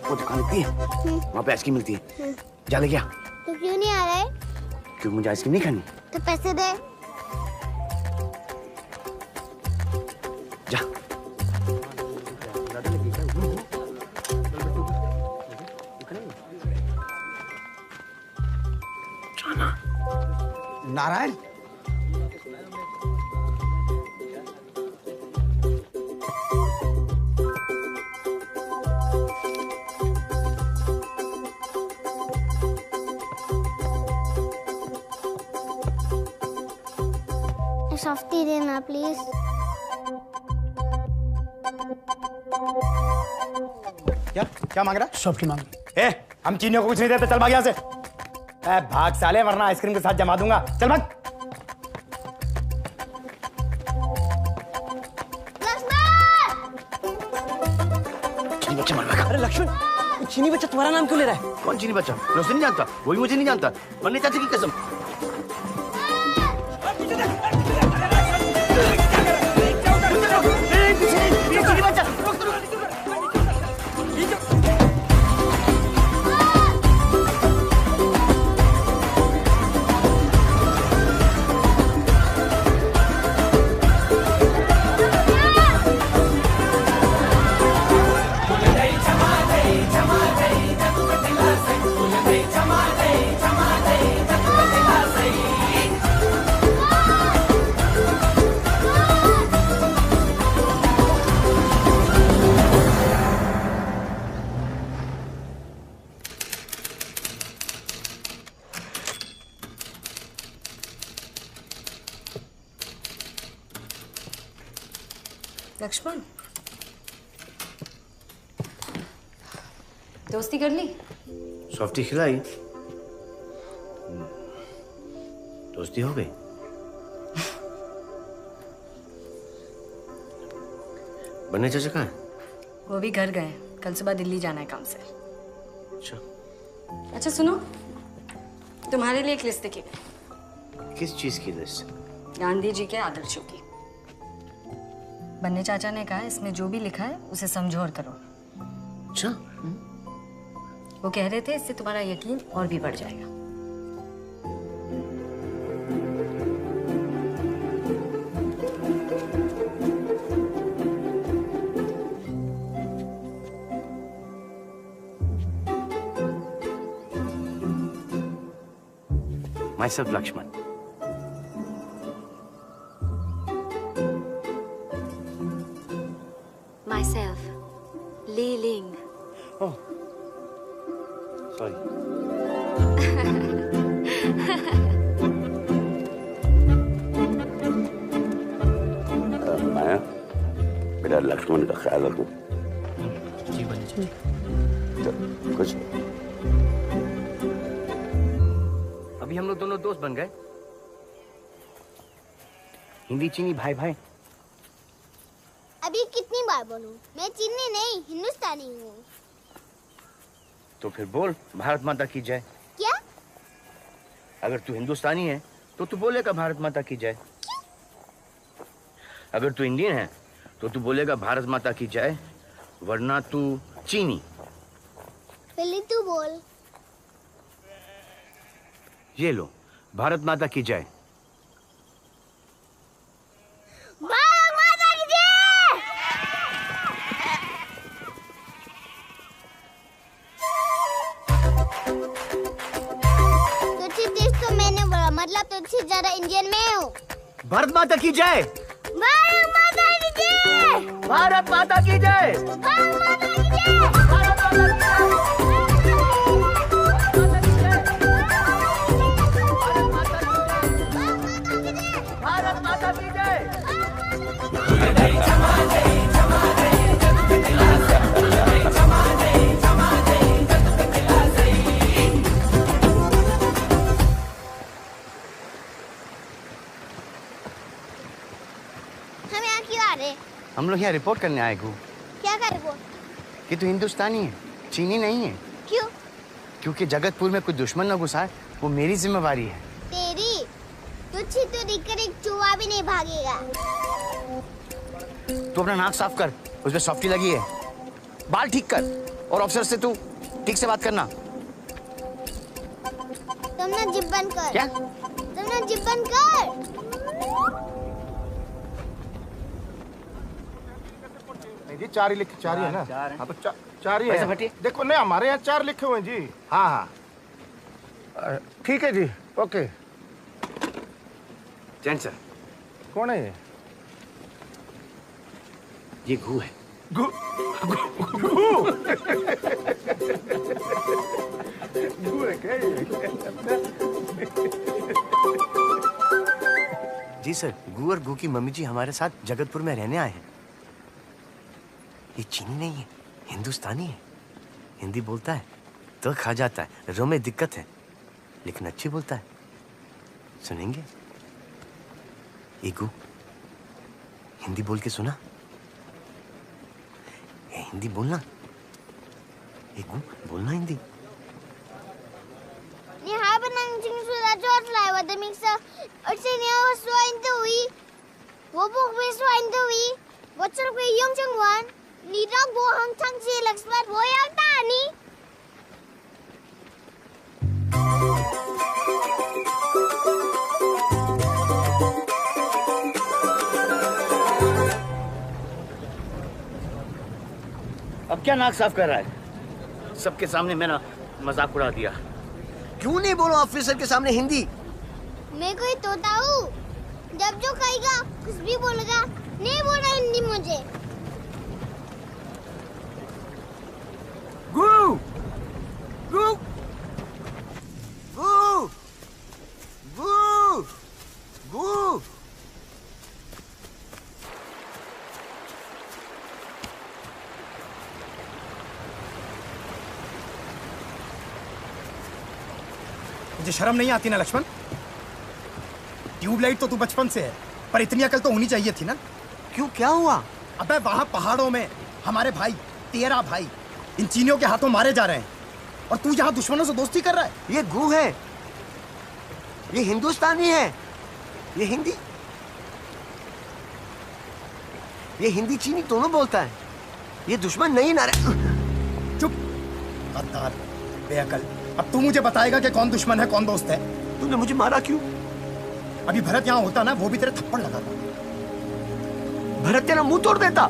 वो दुकान लगती है, वहाँ पे आइसक्रीम मिलती है। जा ले गया। तो क्यों नहीं आ रहा है? क्यों, मुझे आइसक्रीम नहीं खानी? तो पैसे दे। जा। नारायण, सॉफ्टी देना प्लीज। क्या मांग रहा? सॉफ्टी मांग। ए, हम चीनियों को कुछ नहीं देते, चल भाग यहाँ से। ए, भाग साले, वरना आइसक्रीम के साथ जमा दूंगा। चल भाग। चीनी बच्चा मर गया। अरे लक्ष्मण, चीनी बच्चा तुम्हारा नाम क्यों ले रहा है? कौन चीनी बच्चा? मैं उसे नहीं जानता, वो भी मुझे नहीं जानता। मरने चाचा की कसम। लक्ष्मण, दोस्ती कर ली? सॉफ्टी खिलाई, दोस्ती हो गई। बन्ने चाचा कहाँ है? वो भी घर गए, कल सुबह दिल्ली जाना है काम से। अच्छा सुनो, तुम्हारे लिए एक लिस्ट लिखी है। किस चीज की लिस्ट? गांधी जी के आदर्शों की। बन्ने चाचा ने कहा इसमें जो भी लिखा है उसे समझो और करो। अच्छा। वो कह रहे थे इससे तुम्हारा यकीन और भी बढ़ जाएगा। Myself Lakshman. Myself, Li Ling. Oh, sorry. माया, बेटा लक्ष्मण का ख्याल रखो। जी बन्ने चल, कुछ अभी हम लोग दोनों दोस्त बन गए। हिंदी चीनी भाई भाई। अभी कितनी बार बोलूं? मैं चीनी नहीं हिंदुस्तानी हूँ। तो फिर बोल भारत माता की जय। क्या? अगर तू हिंदुस्तानी है तो तू बोलेगा भारत माता की जय। अगर तू इंडियन है तो तू बोलेगा भारत माता की जय, वरना तू चीनी। पहले तू बोल। ये लो, भारत माता की जय। भारत माता की जय। तुझे देश तो मैंने बोला, मतलब तुझसे ज्यादा इंडियन में हूँ। भारत माता की जय। भारत माता की जय। भारत माता की जय। भारत माता की जय। भारत माता की जय। भारत माता की जय। हम यहाँ क्यों आ रहे? हम लोग यहाँ रिपोर्ट करने आए गो क्या कर वो? कि तू हिंदुस्तानी है, चीनी नहीं है। क्यों? क्योंकि जगतपुर में कोई दुश्मन न घुसा है, वो मेरी जिम्मेवारी है। तेरी? तुझे तो दिखकर एक चूहा भी नहीं भागेगा। तू अपना नाक साफ कर, उसमें सॉफ्टी लगी है। बाल ठीक कर और ऑफिसर से तू ठीक से बात करना। तुम ना जिप बंद कर। क्या? तुम ना जिप बंद कर। जी 4 ही लिखे, 4 ही है ना? हाँ तो 4 ही पैसा है। भट्टी? देखो नहीं, हमारे यहाँ 4 लिखे हुए हैं जी। हाँ हाँ ठीक है जी, ओके। जैन सर। कौन है ये? ये घू है। घू घू है क्या ये? जी सर, गू और गू की मम्मी जी हमारे साथ जगतपुर में रहने आए हैं। ये चीनी नहीं है, हिंदुस्तानी है। हिंदी बोलता है तो खा जाता है, रो में दिक्कत है, लेकिन अच्छी बोलता है। सुनेंगे? ये गू हिंदी बोल के सुना। ये हिंदी बोलना। ये गू बोलना Hindi. Ni haben einen Zinschuler George der Mixer und sie ne so ein Dui. Wo buch bist du ein Dui? Wo soll wir jung jungwan? Ni dog wo hang tang sie laksmat wo yang tani. अब क्या नाक साफ कर रहा है? सबके सामने मेरा मजाक उड़ा दिया। क्यों नहीं बोलो ऑफिसर के सामने हिंदी? मैं कोई तोता हूँ? जब जो कहेगा कुछ भी बोलेगा, नहीं बोलना हिंदी मुझे। गू गू गू गू गू। मुझे शर्म नहीं आती ना लक्ष्मण? ट्यूबलाइट तो तू बचपन से है, पर इतनी अकल तो होनी चाहिए थी ना? क्यों, क्या हुआ? अबे वहां पहाड़ों में हमारे भाई, तेरा भाई इन चीनियों के हाथों मारे जा रहे हैं और तू यहाँ दुश्मनों से दोस्ती कर रहा है। ये गू है, ये हिंदुस्तानी है, ये हिंदी ये हिंदी चीनी दोनों बोलता है। ये दुश्मन नहीं ना रहा। चुप गद्दार, बेअकल। अब तू मुझे बताएगा कि कौन दुश्मन है कौन दोस्त है। तूने मुझे मारा क्यों? अभी भरत यहाँ होता ना, वो भी तेरे थप्पड़ लगाता। भरत तेरा मुंह तोड़ देता।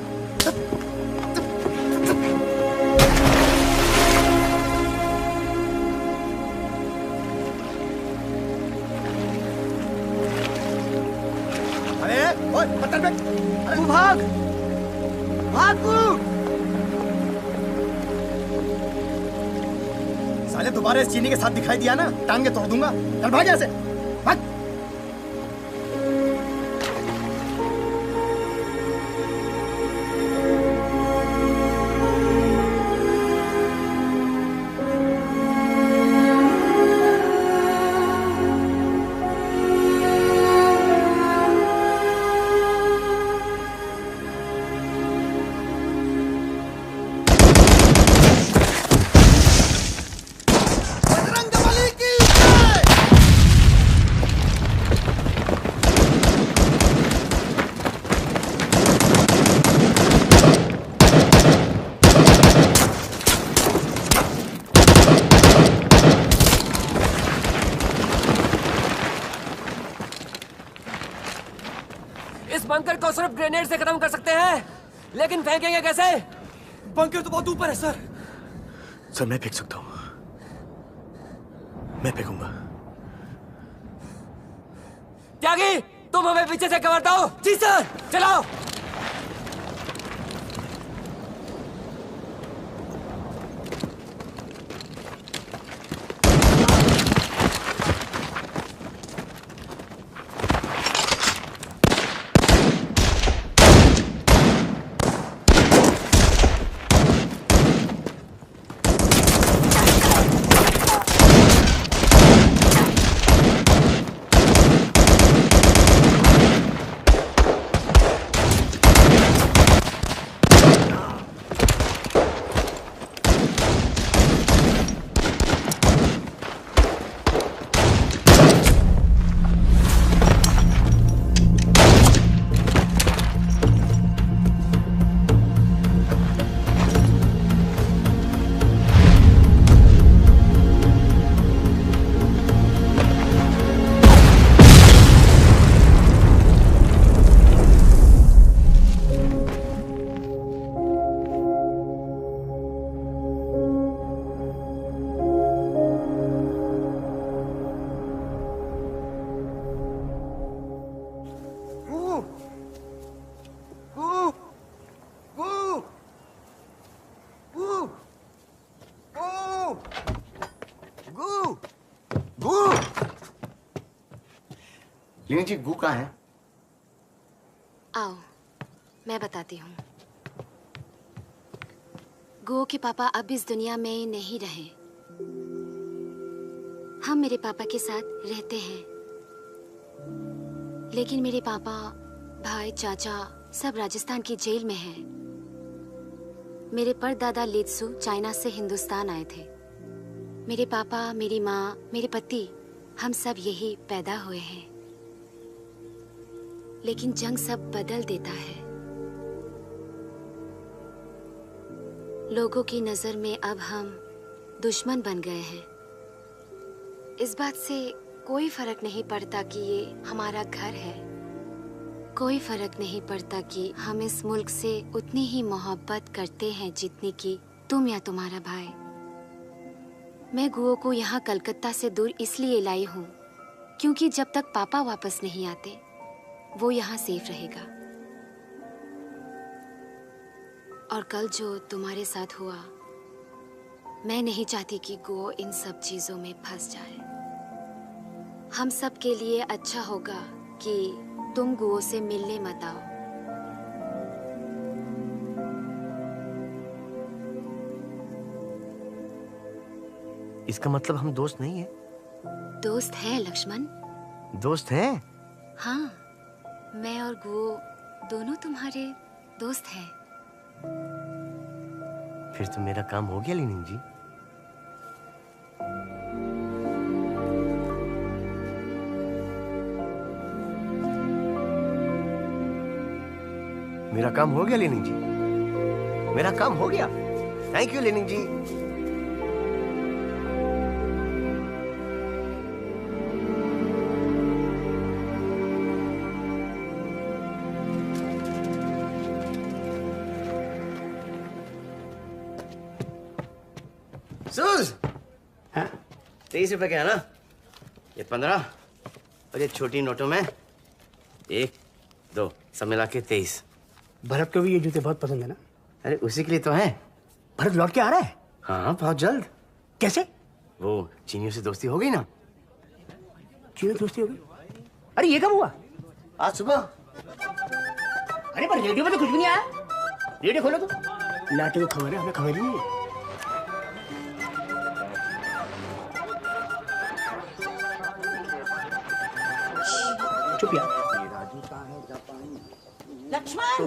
अरे ओए पत्थर फेंक। तू भाग भाग तू। साले दोबारा इस चीनी के साथ दिखाई दिया ना, टांगे तोड़ दूंगा। चल भाग यहाँ से, भाग। बंकर को सिर्फ ग्रेनेड से खत्म कर सकते हैं, लेकिन फेंकेंगे कैसे? बंकर तो बहुत ऊपर है सर। सर मैं फेंक सकता हूँ, मैं फेंकूंगा। त्यागी, तुम हमें पीछे से कवर दो। जी सर, चलाओ। लीनी जी गू कहाँ है? आओ मैं बताती हूँ। गो के पापा अब इस दुनिया में नहीं रहे। हम मेरे पापा के साथ रहते हैं, लेकिन मेरे पापा, भाई, चाचा सब राजस्थान की जेल में हैं। मेरे परदादा लित्सु चाइना से हिंदुस्तान आए थे। मेरे पापा, मेरी माँ, मेरे पति, हम सब यही पैदा हुए हैं। लेकिन जंग सब बदल देता है। लोगों की नजर में अब हम दुश्मन बन गए हैं। इस बात से कोई फर्क नहीं पड़ता कि ये हमारा घर है। कोई फर्क नहीं पड़ता कि हम इस मुल्क से उतनी ही मोहब्बत करते हैं जितनी कि तुम या तुम्हारा भाई। मैं गुओ को यहाँ कलकत्ता से दूर इसलिए लाई हूँ क्योंकि जब तक पापा वापस नहीं आते वो यहाँ सेफ रहेगा। और कल जो तुम्हारे साथ हुआ, मैं नहीं चाहती कि गो इन सब चीजों में फंस जाए। हम सब के लिए अच्छा होगा कि तुम गुओ से मिलने मत आओ। इसका मतलब हम दोस्त नहीं है? दोस्त है लक्ष्मण। दोस्त है? हाँ, मैं और गुओ दोनों तुम्हारे दोस्त हैं। फिर तो मेरा काम हो गया लीनिंग जी। मेरा काम हो गया लेनिन जी, मेरा काम हो गया। थैंक यू लेनिन जी। सूज, 23 रुपए का है ना? ये 15 और ये छोटी नोटों में 1, 2 सब मिला के 23। भरत को भी ये जूते बहुत पसंद है ना? अरे उसी के लिए तो है। भरत लौट के आ रहा है? हाँ बहुत जल्द। कैसे? वो चीनियों से दोस्ती हो गई ना। चीनियों से दोस्ती हो गई? अरे ये कब हुआ? आज सुबह। अरे पर रेडियो में तो कुछ भी नहीं आया। रेडियो खोलो तो। लाटे को खबर है, हमें खबर ही नहीं है। चुप यार। लक्ष्मण,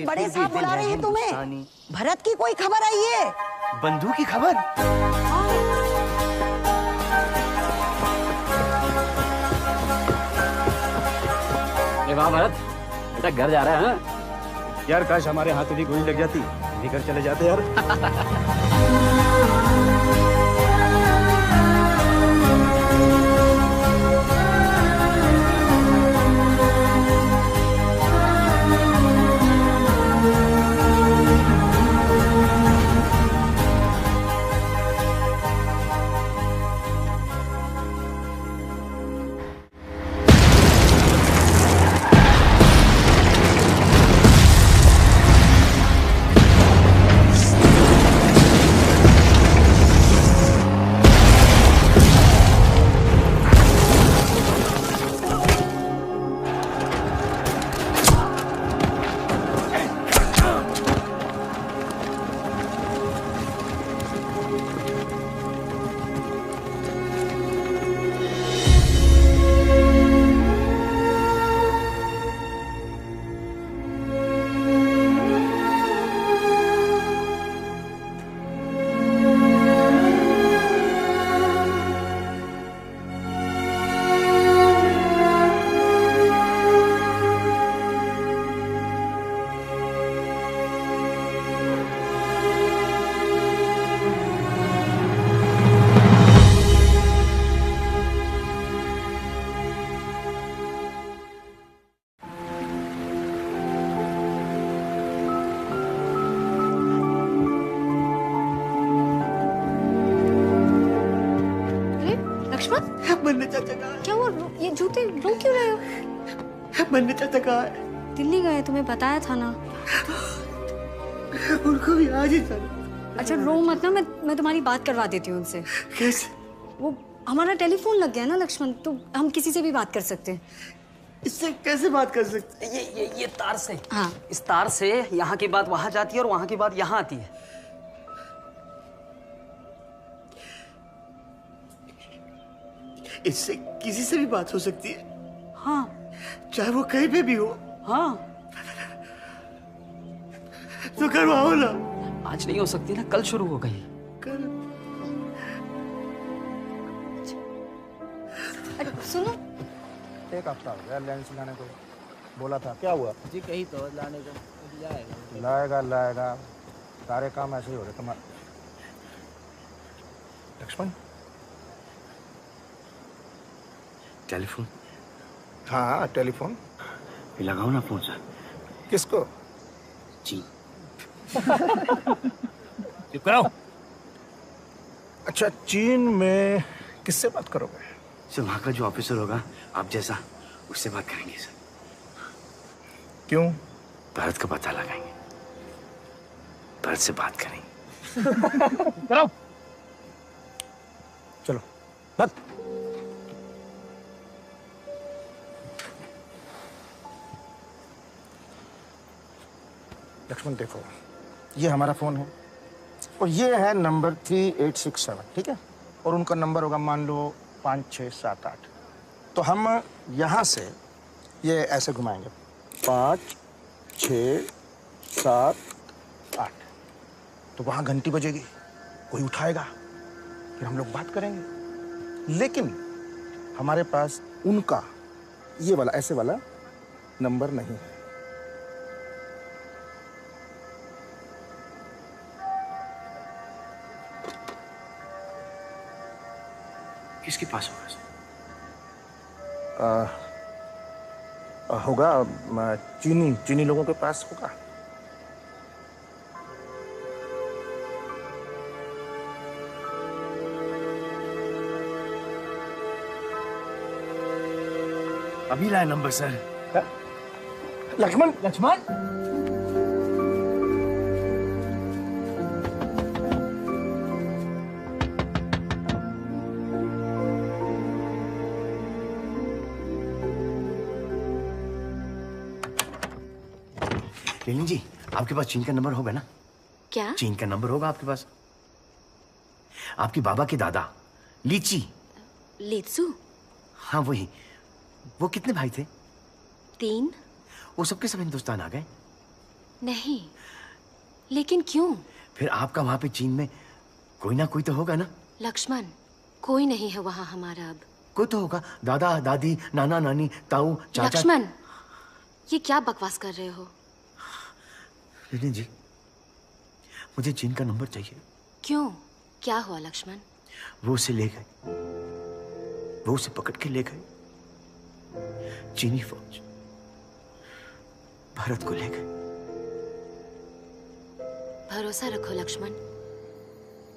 बड़े साहब बुला रहे हैं तुम्हें। भरत की कोई खबर आई है? बंधु की खबर? वाह भरत, बेटा घर जा रहा है? हाँ? यार काश हमारे हाथों भी गोली लग जाती, लेकर चले जाते यार। बन्ने चाचा कहाँ है? क्या हुआ? ये जूते रो क्यों रहे हो? बन्ने चाचा कहाँ है? दिल्ली गए, तुम्हें बताया था ना। उनको भी आज ही चल। अच्छा रो मत ना, मैं तुम्हारी बात करवा देती हूँ उनसे। कैसे? वो हमारा टेलीफोन लग गया ना लक्ष्मण, तो हम किसी से भी बात कर सकते हैं। इससे कैसे बात कर सकते? ये तार से। हाँ। इस तार से यहाँ की बात वहाँ जाती है और वहाँ की बात यहाँ आती है। इससे किसी से भी बात हो सकती है? हाँ। चाहे वो कहीं पे भी हो। हाँ। तो करवाओ ना। आज नहीं हो सकती ना, कल शुरू हो गई। कल? सुनो, एक हफ्ता हो गया लेंस लाने को, बोला था। क्या हुआ? जी कहीं तो लाने को लाएगा सारे काम ऐसे ही हो रहे तुम्हारे। लक्ष्मण टेलीफोन? हाँ टेलीफोन लगाओ ना फोन सर। किसको? जी। चुप कराओ। अच्छा चीन में किससे बात करोगे? सर वहाँ का जो ऑफिसर होगा आप जैसा, उससे बात करेंगे सर। क्यों? भारत का पता लगाएंगे, भारत से बात करेंगे। कराओ। चलो बात। लक्ष्मण देखो, ये हमारा फोन है और ये है नंबर 3867, ठीक है? और उनका नंबर होगा मान लो 5678। तो हम यहाँ से ये ऐसे घुमाएंगे 5 6 7 8। तो वहाँ घंटी बजेगी, कोई उठाएगा, फिर हम लोग बात करेंगे। लेकिन हमारे पास उनका ये वाला ऐसे वाला नंबर नहीं है। किसके पास होगा सर? होगा चीनी लोगों के पास होगा। अभी लाया नंबर सर। लक्ष्मण लीलिन जी, आपके पास चीन का नंबर होगा ना? क्या? चीन का नंबर होगा आपके पास? आपके बाबा के दादा लीची। लीचू? हाँ वही। वो कितने भाई थे? 3। वो सबके सब हिंदुस्तान आ गए? नहीं, लेकिन क्यों? फिर आपका वहां पे चीन में कोई ना कोई तो होगा ना? लक्ष्मण, कोई नहीं है वहाँ हमारा अब। कोई तो होगा, दादा दादी नाना नानी ताऊ चाचा। लक्ष्मण, ये क्या बकवास कर रहे हो? लीलिन जी, मुझे चीन का नंबर चाहिए। क्यों? क्या हुआ लक्ष्मण? वो उसे ले गए, वो उसे पकड़ के ले गए। चीनी फौज भारत को ले गए। भरोसा रखो लक्ष्मण,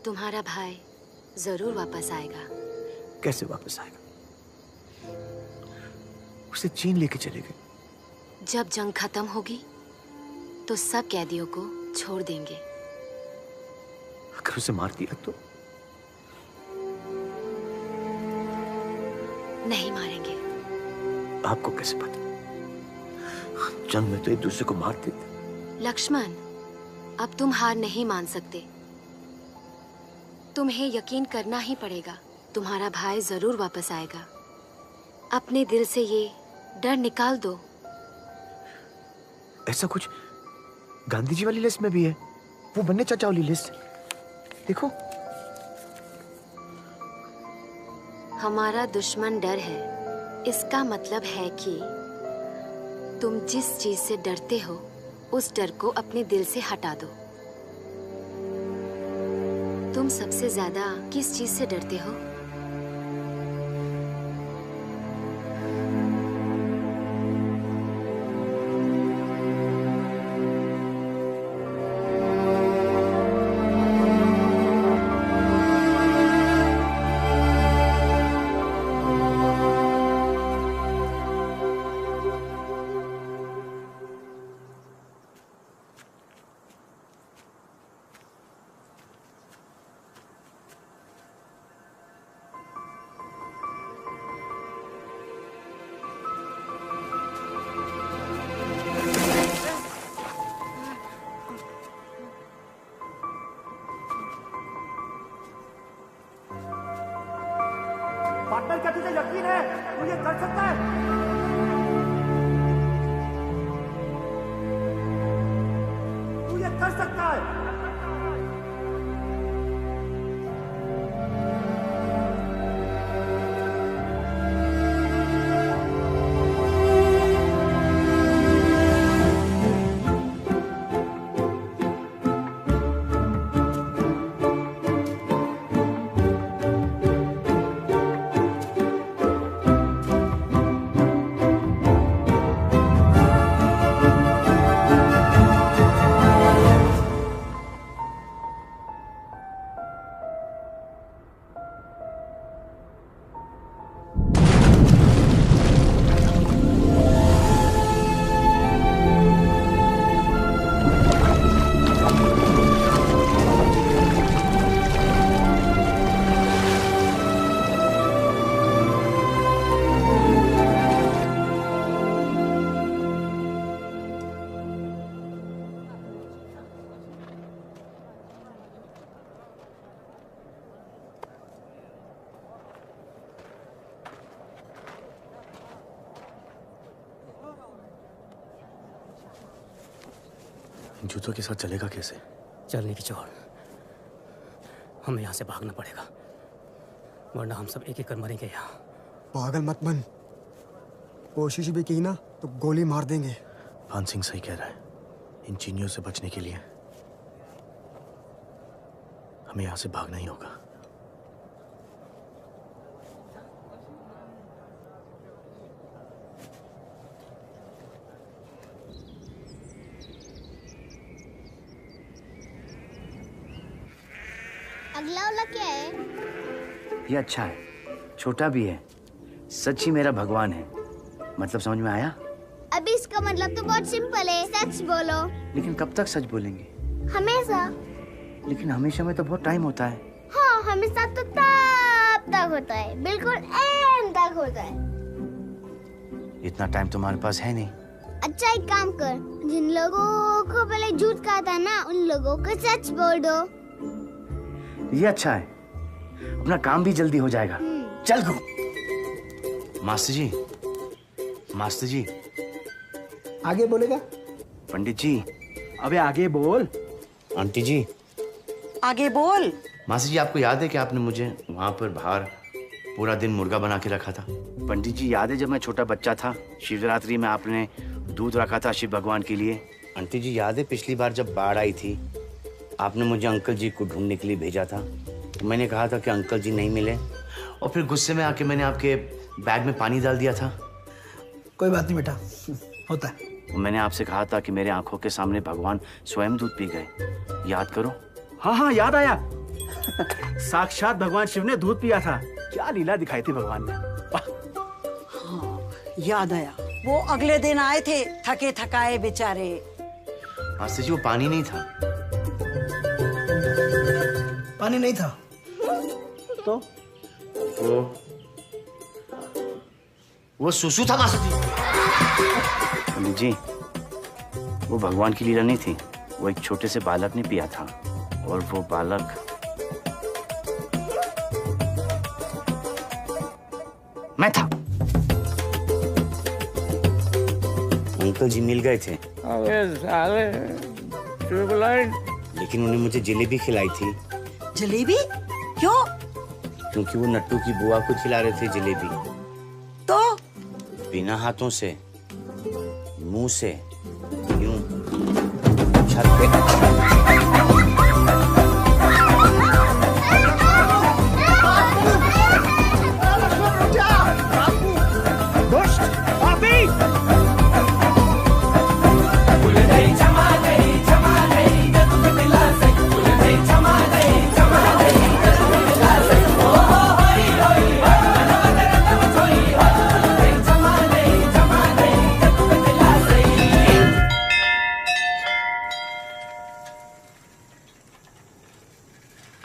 तुम्हारा भाई जरूर वापस आएगा। कैसे वापस आएगा? उसे चीन लेके चले गए। जब जंग खत्म होगी तो सब कैदियों को छोड़ देंगे। अगर उसे मार दिया तो? नहीं मारेंगे। आपको कैसे पता? जंग में तो एक दूसरे को मार देते। लक्ष्मण, अब तुम हार नहीं मान सकते। तुम्हें यकीन करना ही पड़ेगा। तुम्हारा भाई जरूर वापस आएगा। अपने दिल से ये डर निकाल दो। ऐसा कुछ गांधी जी वाली लिस्ट में भी है, वो बन्ने चाचा वाली लिस्ट। देखो, हमारा दुश्मन डर है। इसका मतलब है कि तुम जिस चीज से डरते हो उस डर को अपने दिल से हटा दो। तुम सबसे ज्यादा किस चीज से डरते हो? पार्टनर, क्या तुझे यकीन है तू ये कर सकता है? तू ये कर सकता है? जूतों के साथ चलेगा कैसे? चलने की छोड़, हमें यहाँ से भागना पड़ेगा, वरना हम सब एक एक कर मरेंगे यहाँ। पागल मत बन, कोशिश भी की ना तो गोली मार देंगे। भान सिंह सही कह रहा है, इन चीनियों से बचने के लिए हमें यहाँ से भागना ही होगा। अगला वाला क्या है? ये अच्छा है, छोटा भी है, सच ही मेरा भगवान है। मतलब समझ में आया? अभी इसका मतलब तो बहुत सिंपल है, सच बोलो। लेकिन कब तक सच बोलेंगे? हमेशा। लेकिन हमेशा में तो बहुत टाइम होता है। हाँ, हमेशा तो तब तक होता है, बिल्कुल एंड तक होता है। इतना टाइम तुम्हारे पास है नहीं। अच्छा एक काम कर, जिन लोगों को पहले झूठ कहा था ना, उन लोगों को सच बोल दो। ये अच्छा है, अपना काम भी जल्दी हो जाएगा। चल गो। मास्टर जी, मास्टर जी। आगे बोलेगा? पंडित जी। अबे आगे बोल। आंटी जी। आगे बोल। मास्टर जी, आपको याद है कि आपने मुझे वहाँ पर बाहर पूरा दिन मुर्गा बना के रखा था? पंडित जी, याद है जब मैं छोटा बच्चा था, शिवरात्रि में आपने दूध रखा था शिव भगवान के लिए? आंटी जी, याद है पिछली बार जब बाढ़ आई थी, आपने मुझे अंकल जी को ढूंढने के लिए भेजा था? तो मैंने कहा था कि अंकल जी नहीं मिले, और फिर गुस्से में आके मैंने आपके बैग में पानी डाल दिया था। कोई बात नहीं बेटा, होता है। मैंने आपसे कहा था कि मेरे आंखों के सामने भगवान स्वयं दूध पी गए, याद करो। हाँ हाँ याद आया। साक्षात भगवान शिव ने दूध पिया था। क्या लीला दिखाई थी भगवान ने। हाँ, याद आया। वो अगले दिन आए थे, थके थकाए बेचारे। मास्टर जी, वो पानी नहीं था। पानी नहीं था तो वो सुसु था मास्टर जी। पंडित जी, वो भगवान की लीला नहीं थी, वो एक छोटे से बालक ने पिया था, और वो बालक मैं था। अंकल जी मिल गए थे। अबे साले, लेकिन उन्हें मुझे जलेबी खिलाई थी। जलेबी? क्यों? क्योंकि वो नट्टू की बुआ को खिला रहे थे जलेबी। तो? बिना हाथों से, मुंह से, यूं छत पे।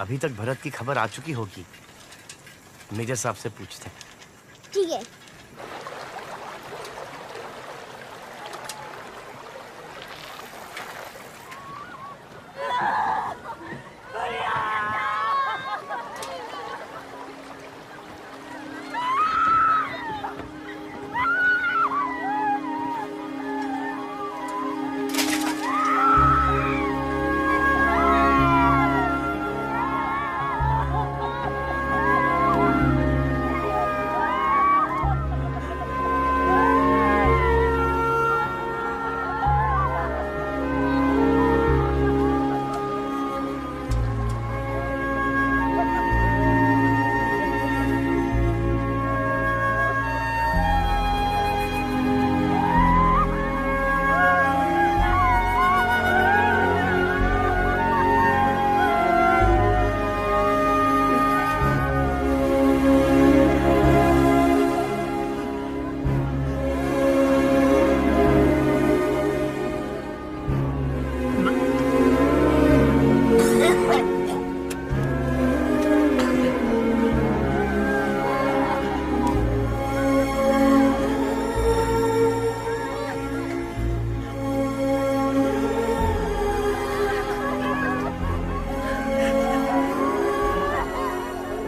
अभी तक भरत की खबर आ चुकी होगी। मेजर साहब से पूछते हैं। ठीक है।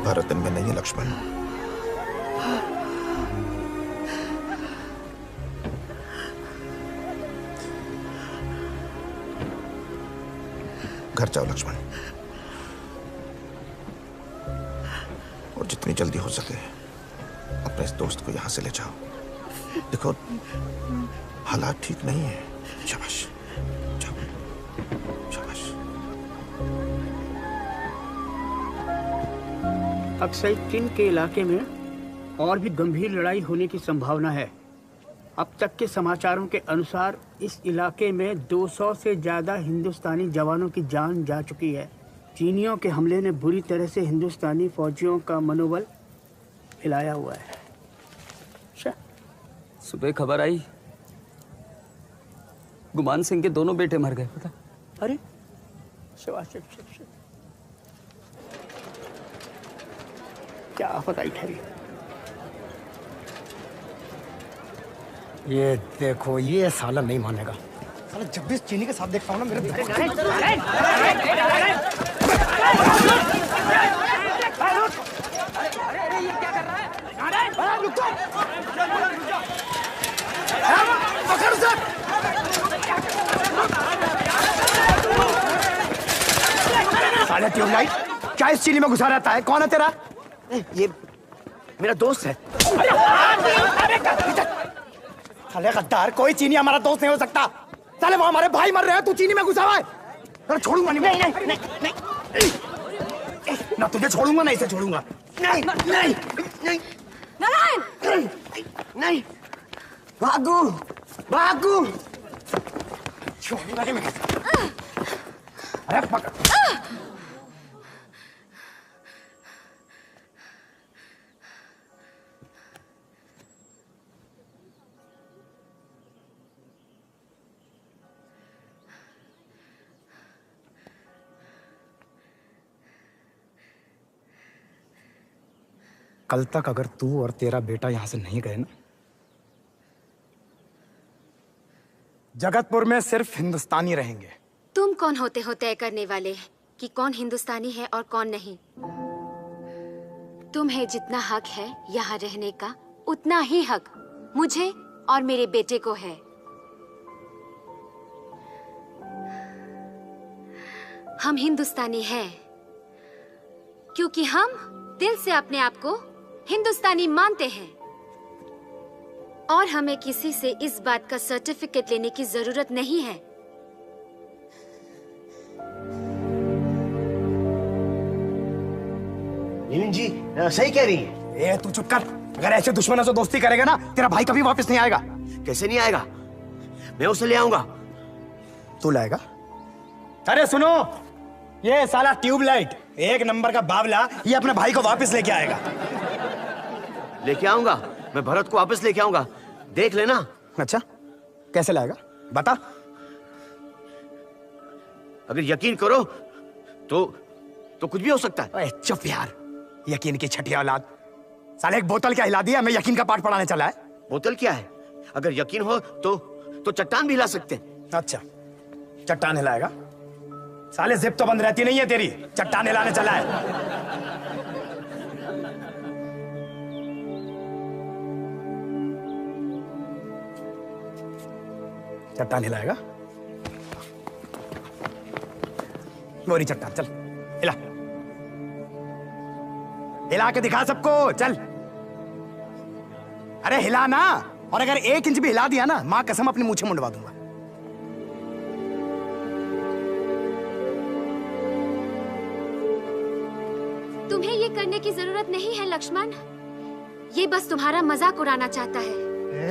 भारत में नहीं है लक्ष्मण। घर जाओ लक्ष्मण, और जितनी जल्दी हो सके अपने इस दोस्त को यहां से ले जाओ। देखो हालात ठीक नहीं है। शाबाश, जाओ, शाबाश। अक्सर चीन के इलाके में और भी गंभीर लड़ाई होने की संभावना है। अब तक के समाचारों के अनुसार इस इलाके में 200 से ज्यादा हिंदुस्तानी जवानों की जान जा चुकी है। चीनियों के हमले ने बुरी तरह से हिंदुस्तानी फौजियों का मनोबल हिलाया हुआ है। सुबह खबर आई गुमान सिंह के दोनों बेटे मर गए, पता? अरे क्या आफत आई ठहरी। ये देखो, ये साला नहीं मानेगा। साला जब भी इस चीनी के साथ देखता हूँ ना मेरे साला ट्यूबलाइट क्या इस चीनी में घुसा रहता है? कौन है तेरा? ये मेरा दोस्त है। साले गद्दार, कोई चीनी हमारा दोस्त नहीं हो सकता। साले वो हमारे भाई मर रहे हैं, तू चीनी में घुसा हुआ है। छोड़ूंगा नहीं, नहीं, नहीं, नहीं, नहीं। ना तुझे छोड़ूंगा ना इसे छोड़ूंगा। नहीं नहीं नहीं नारायण नहीं, भागू भागू। छोड़ूंगा नहीं मैं। अरे पकड़। कल तक अगर तू और तेरा बेटा यहां से नहीं गए ना, जगतपुर में सिर्फ हिंदुस्तानी रहेंगे। तुम कौन होते हो तय करने वाले कि कौन हिंदुस्तानी है और कौन नहीं? तुम्हें जितना हक है यहाँ रहने का, उतना ही हक मुझे और मेरे बेटे को है। हम हिंदुस्तानी हैं क्योंकि हम दिल से अपने आप को हिंदुस्तानी मानते हैं और हमें किसी से इस बात का सर्टिफिकेट लेने की जरूरत नहीं है। नीलिम जी सही कह रही है। ए तू चुप कर। अगर ऐसे दुश्मनों से दोस्ती करेगा ना, तेरा भाई कभी वापस नहीं आएगा। कैसे नहीं आएगा? मैं उसे ले आऊंगा। तू लाएगा? अरे सुनो, ये साला ट्यूबलाइट एक नंबर का बावला, ये अपने भाई को वापस लेके आएगा। लेके आऊंगा, मैं भरत को वापस लेके आऊंगा, देख लेना। अच्छा, कैसे लाएगा बता। अगर यकीन करो तो कुछ भी हो सकता है। चुप यार, यकीन की छठी औलाद। साले एक बोतल क्या हिला दिया, मैं यकीन का पाठ पढ़ाने चला है। बोतल क्या है? अगर यकीन हो तो चट्टान भी हिला सकते हैं। अच्छा, चट्टान हिलाएगा? साले जिप तो बंद रहती नहीं है तेरी, चट्टान हिलाने चला है। चट्टान हिलाएगा? मोरी चट्टान, चल हिला, हिला के दिखा सबको, चल। अरे हिला ना, और अगर 1 इंच भी हिला दिया ना, मां कसम अपनी मूंछें मुंडवा दूंगा। तुम्हें ये करने की जरूरत नहीं है लक्ष्मण, ये बस तुम्हारा मजाक उड़ाना चाहता है।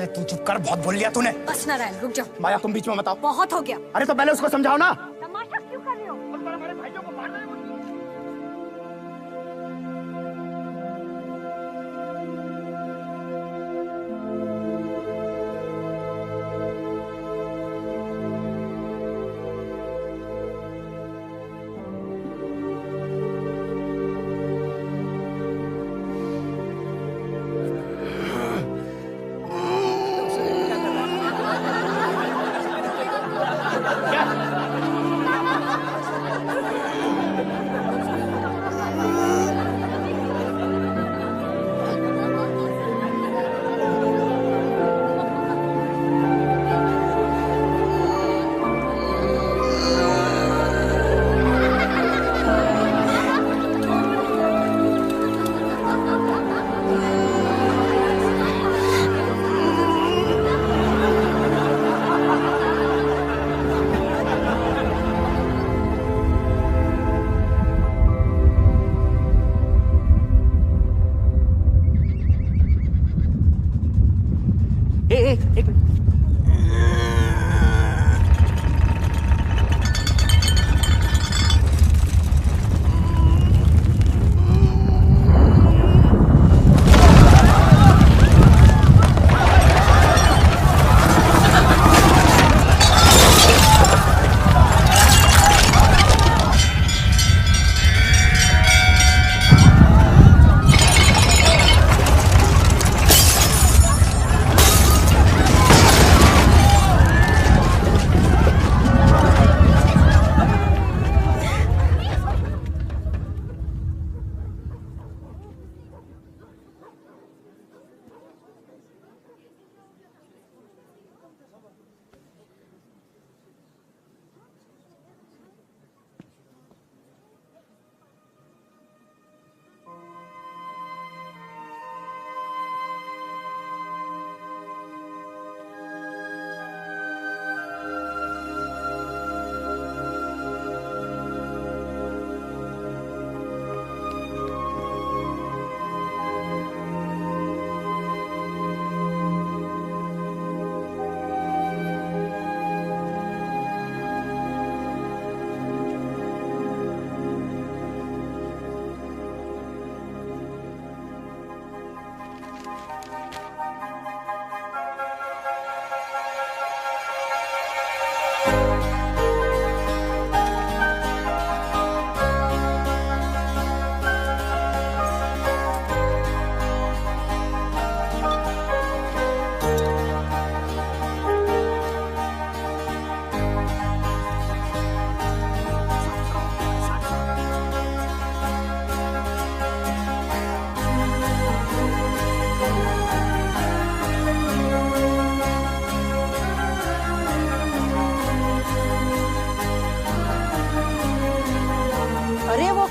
तू चुप कर, बहुत बोल लिया तूने। बस नारायण रुक जाओ। माया तुम बीच में बताओ। बहुत हो गया। अरे तो पहले उसको समझाओ ना। तमाशा क्यों कर रहे हो? हमारे भाइयों को मारना है।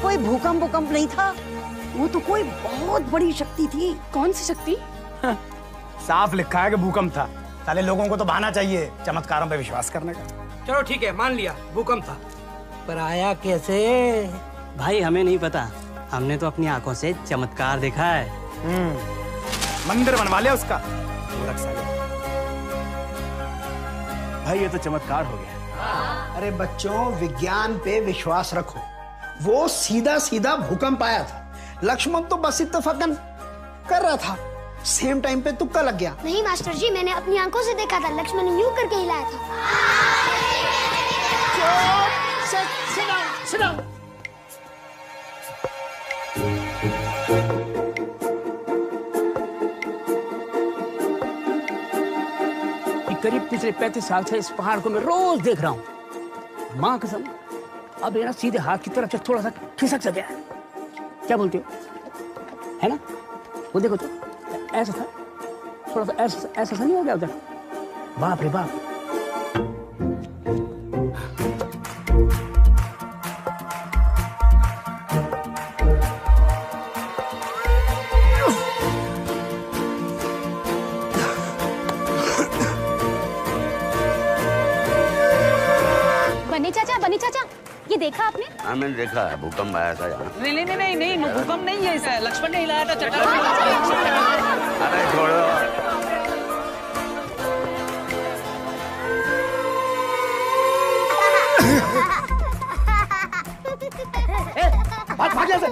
कोई भूकंप नहीं था, वो तो कोई बहुत बड़ी शक्ति थी। कौन सी शक्ति? साफ लिखा है कि भूकंप था। साले लोगों को तो बहाना चाहिए चमत्कारों पे विश्वास करने का। चलो ठीक है, मान लिया भूकंप था, पर आया कैसे? भाई हमें नहीं पता, हमने तो अपनी आंखों से चमत्कार देखा है। मंदिर बनवा लिया उसका। भाई ये तो चमत्कार हो गया। अरे बच्चों, विज्ञान पे विश्वास रखो। वो सीधा सीधा भूकंप आया था, लक्ष्मण तो बस इत्तेफाकन कर रहा था, सेम टाइम पे तुक्का लग गया। नहीं मास्टर जी, मैंने अपनी आंखों से देखा था, लक्ष्मण ने यूं करके हिलाया था। sit down। करीब पिछले 35 साल से इस पहाड़ को मैं रोज देख रहा हूँ। माँ कसम, अब ये ना सीधे हाथ की तरफ से थोड़ा सा खिसक सा गया है। क्या बोलते हो? है ना? वो देखो तो ऐसा था, थोड़ा सा ऐसा नहीं हो गया उधर? बाप रे बाप। बनी चाचा, ये देखा आपने? हाँ मैंने देखा है, भूकंप आया था यहाँ। नहीं, भूकंप नहीं है ऐसा, लक्ष्मण ने हिलाया था चट्टान। अरे छोड़ो। भाग से।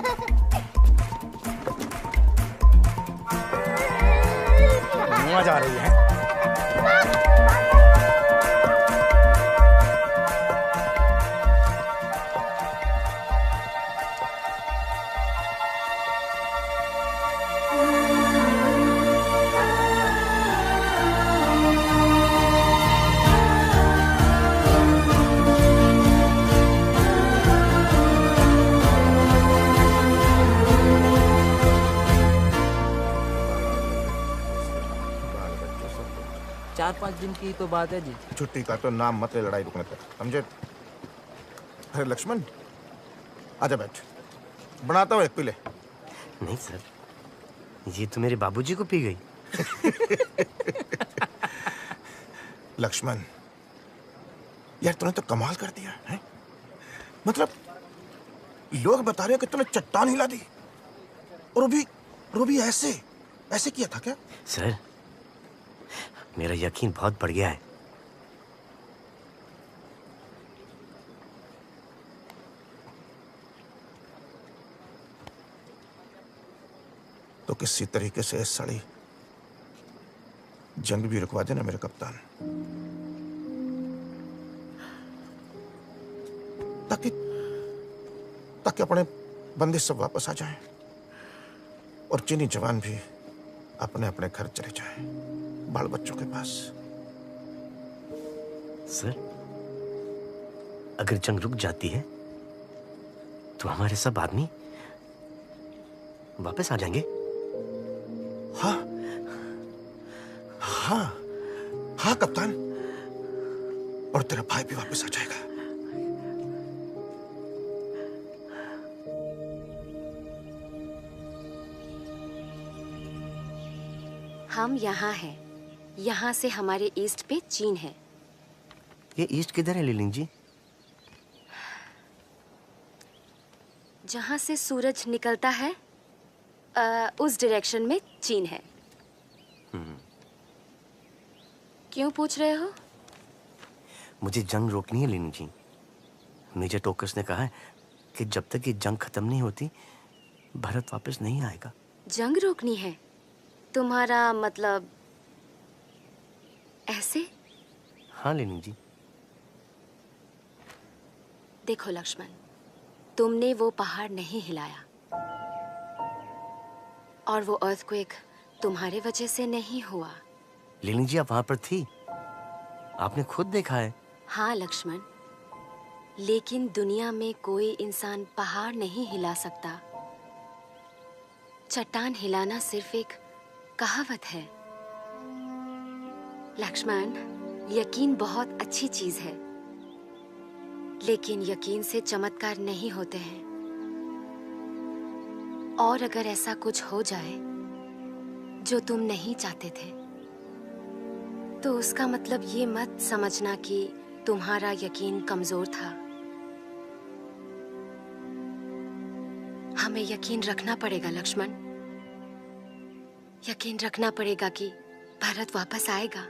जा रही है। चार 5 दिन की तो बात है जी। छुट्टी का तो नाम मत ले लड़ाई रुकने तक, समझे? अरे लक्ष्मण, आजा बैठ, बनाता हूँ एक पी ले। नहीं सर, ये तो मेरे बाबूजी को पी गई। लक्ष्मण यार, तूने तो कमाल कर दिया है। मतलब लोग बता रहे हो कि तूने चट्टान हिला दी, और वो भी ऐसे किया था क्या? सर मेरा यकीन बहुत बढ़ गया है। तो किसी तरीके से इस साड़ी जंग भी रुकवा देना मेरे कप्तान, ताकि अपने बंदी सब वापस आ जाएं और चीनी जवान भी अपने अपने घर चले जाएं, बाल बच्चों के पास। सर अगर जंग रुक जाती है तो हमारे सब आदमी वापस आ जाएंगे। हाँ कप्तान, और तेरा भाई भी वापस आ जाएगा। हम यहाँ हैं। यहाँ से हमारे ईस्ट पे चीन है। ये ईस्ट किधर है लीलिंग जी? जहाँ से सूरज निकलता है उस डायरेक्शन में चीन है। क्यों पूछ रहे हो? मुझे जंग रोकनी है लीलिंग जी। मेजर टोकस ने कहा है कि जब तक ये जंग खत्म नहीं होती भारत वापस नहीं आएगा। जंग रोकनी है? तुम्हारा मतलब ऐसे? हाँ लीलिंग जी। देखो लक्ष्मण, तुमने वो पहाड़ नहीं हिलाया और वो अर्थक्वेक तुम्हारे वजह से नहीं हुआ। लीलिंग जी आप वहां पर थी, आपने खुद देखा है। हाँ लक्ष्मण, लेकिन दुनिया में कोई इंसान पहाड़ नहीं हिला सकता। चट्टान हिलाना सिर्फ एक कहावत है। लक्ष्मण, यकीन बहुत अच्छी चीज है, लेकिन यकीन से चमत्कार नहीं होते हैं। और अगर ऐसा कुछ हो जाए जो तुम नहीं चाहते थे, तो उसका मतलब ये मत समझना कि तुम्हारा यकीन कमजोर था। हमें यकीन रखना पड़ेगा लक्ष्मण, यकीन रखना पड़ेगा कि भरत वापस आएगा।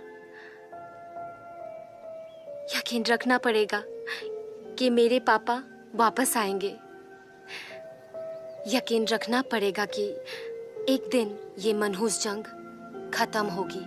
यकीन रखना पड़ेगा कि मेरे पापा वापस आएंगे। यकीन रखना पड़ेगा कि एक दिन ये मनहूस जंग खत्म होगी।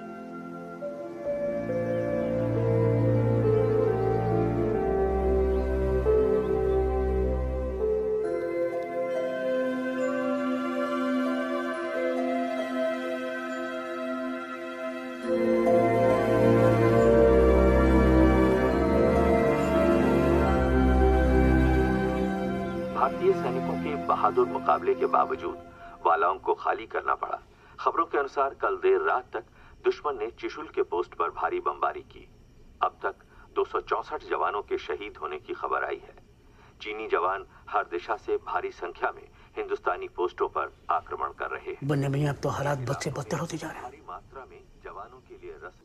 भारतीय सैनिकों के बहादुर मुकाबले के बावजूद वालाओं को खाली करना पड़ा। खबरों के अनुसार कल देर रात तक दुश्मन ने चिशुल के पोस्ट पर भारी बमबारी की। अब तक 264 जवानों के शहीद होने की खबर आई है। चीनी जवान हर दिशा से भारी संख्या में हिंदुस्तानी पोस्टों पर आक्रमण कर रहे हैं। बनने में अब तो हालात बद से बदतर होते जा रहे हैं। भारी मात्रा में जवानों के लिए रस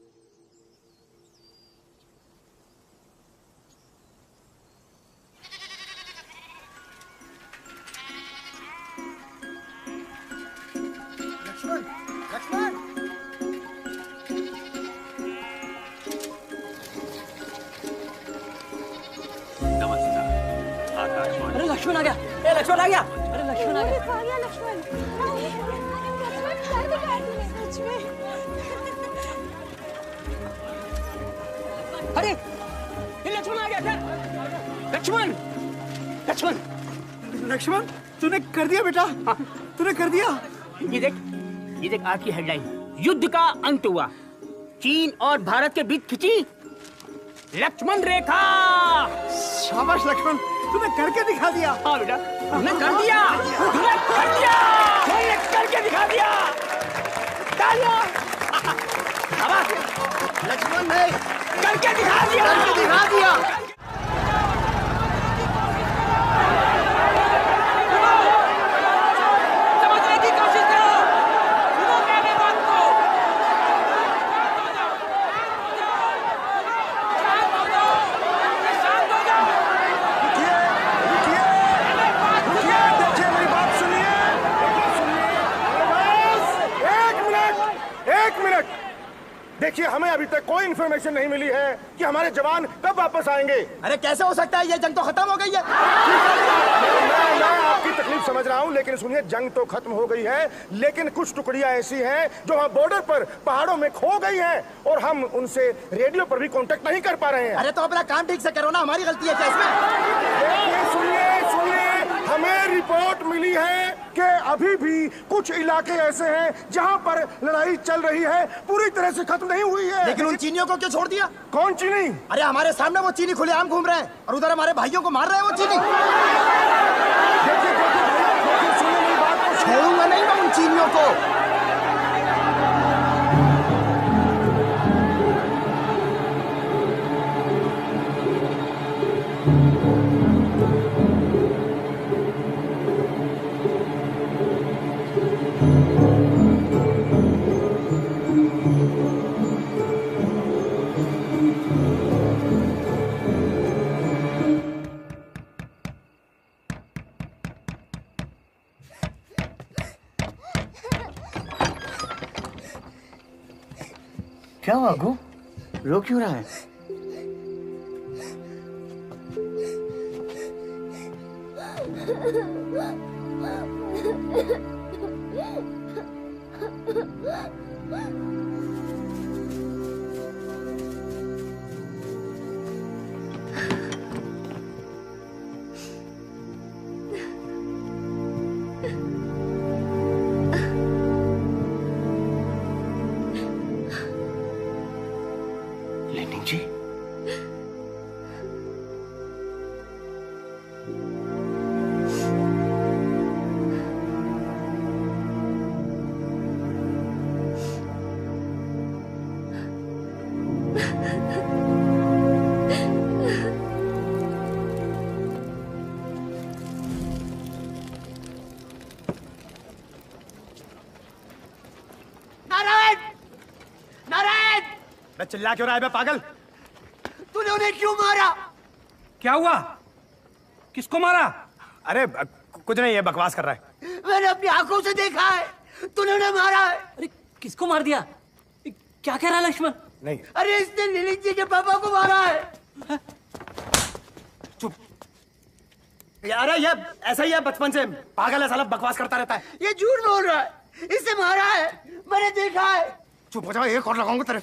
लक्ष्मण अरे लक्ष्मण आ गया। ए लक्ष्मण आ गया। अरे लक्ष्मण आ गया। लक्ष्मण अरे ये लक्ष्मण आ गया क्या? लक्ष्मण लक्ष्मण लक्ष्मण तूने कर दिया बेटा। तूने कर दिया। ये देख आज की हेडलाइन, युद्ध का अंत हुआ, चीन और भारत के बीच खिंची लक्ष्मण रेखा। शाबाश लक्ष्मण, तूने करके दिखा दिया। हाँ बेटा, तूने कर दिया। तूने कर दिया। तूने करके दिखा दिया। तालियां। शाबाश लक्ष्मण ने करके दिखा दिया। करके दिखा दिया। समझने की कोशिश करो, सुनो मेरी बात को। शांत हो जाओ। देखिए मेरी बात सुनिए। एक मिनट। देखिए हमें अभी तक कोई इन्फॉर्मेशन नहीं मिली है कि हमारे जवान कब वापस आएंगे। अरे कैसे हो सकता है, ये जंग तो खत्म हो गई है। मैं आपकी तकलीफ समझ रहा हूँ, लेकिन सुनिए, जंग तो खत्म हो गई है, लेकिन कुछ टुकड़ियां ऐसी हैं जो वहाँ बॉर्डर पर पहाड़ों में खो गई हैं और हम उनसे रेडियो पर भी कांटेक्ट नहीं कर पा रहे हैं। अरे तो अपना काम ठीक से करो ना, हमारी गलती है क्या इसमें? सुनिए, हमें रिपोर्ट मिली है कि अभी भी कुछ इलाके ऐसे हैं जहां पर लड़ाई चल रही है, पूरी तरह से खत्म नहीं हुई है। लेकिन उन चीनियों को क्यों छोड़ दिया? कौन चीनी? अरे हमारे सामने वो चीनी खुलेआम घूम रहे हैं और उधर हमारे भाइयों को मार रहे हैं वो चीनी। छोड़ूंगा नहीं मैं उन चीनियों को। क्या हुआ गो? रो क्यों रहा है? चिल्ला क्यों रहा है बे पागल? तूने उन्हें क्यों मारा? क्या हुआ? किसको मारा? अरे कुछ नहीं, ये बकवास कर रहा है। मैंने अपनी आंखों से देखा है, तूने उन्हें मारा है। अरे किसको मार दिया? क्या कह रहा है लक्ष्मण? नहीं, अरे इसने ललित जी के पापा को मारा है। चुप। अरे ये ऐसा ही है, बचपन से पागल है साला, बकवास करता रहता है। ये झूठ बोल रहा है, इसे मारा है, मैंने देखा है। चुप हो जाओ, एक और लगाऊंगा तेरे।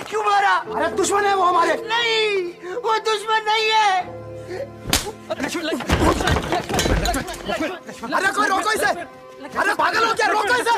क्यों मारा? अरे दुश्मन है वो हमारे। नहीं, वो दुश्मन नहीं है। अरे कोई रोको इसे। अरे पागल हो क्या, रोको इसे।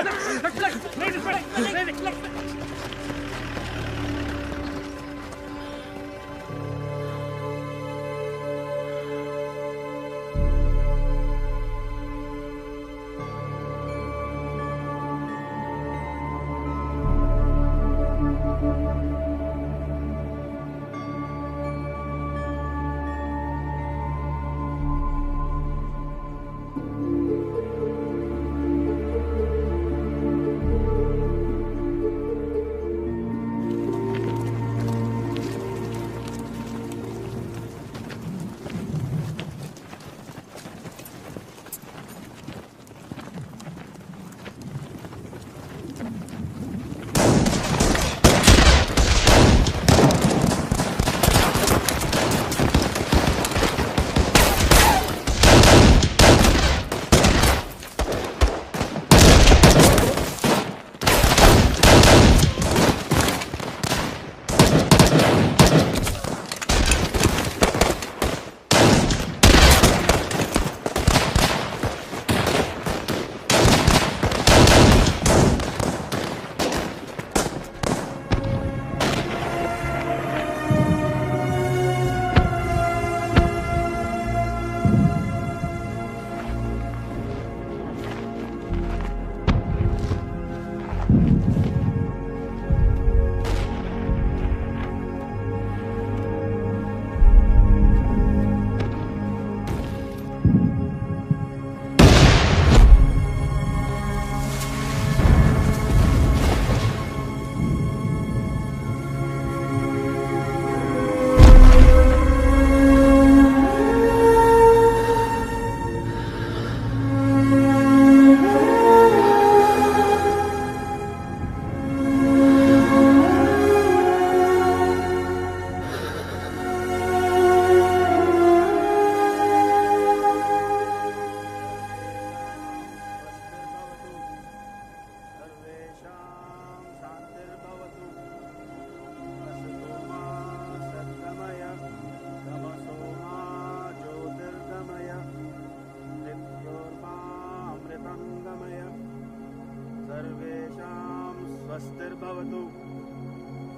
स्वस्तिर्भवतु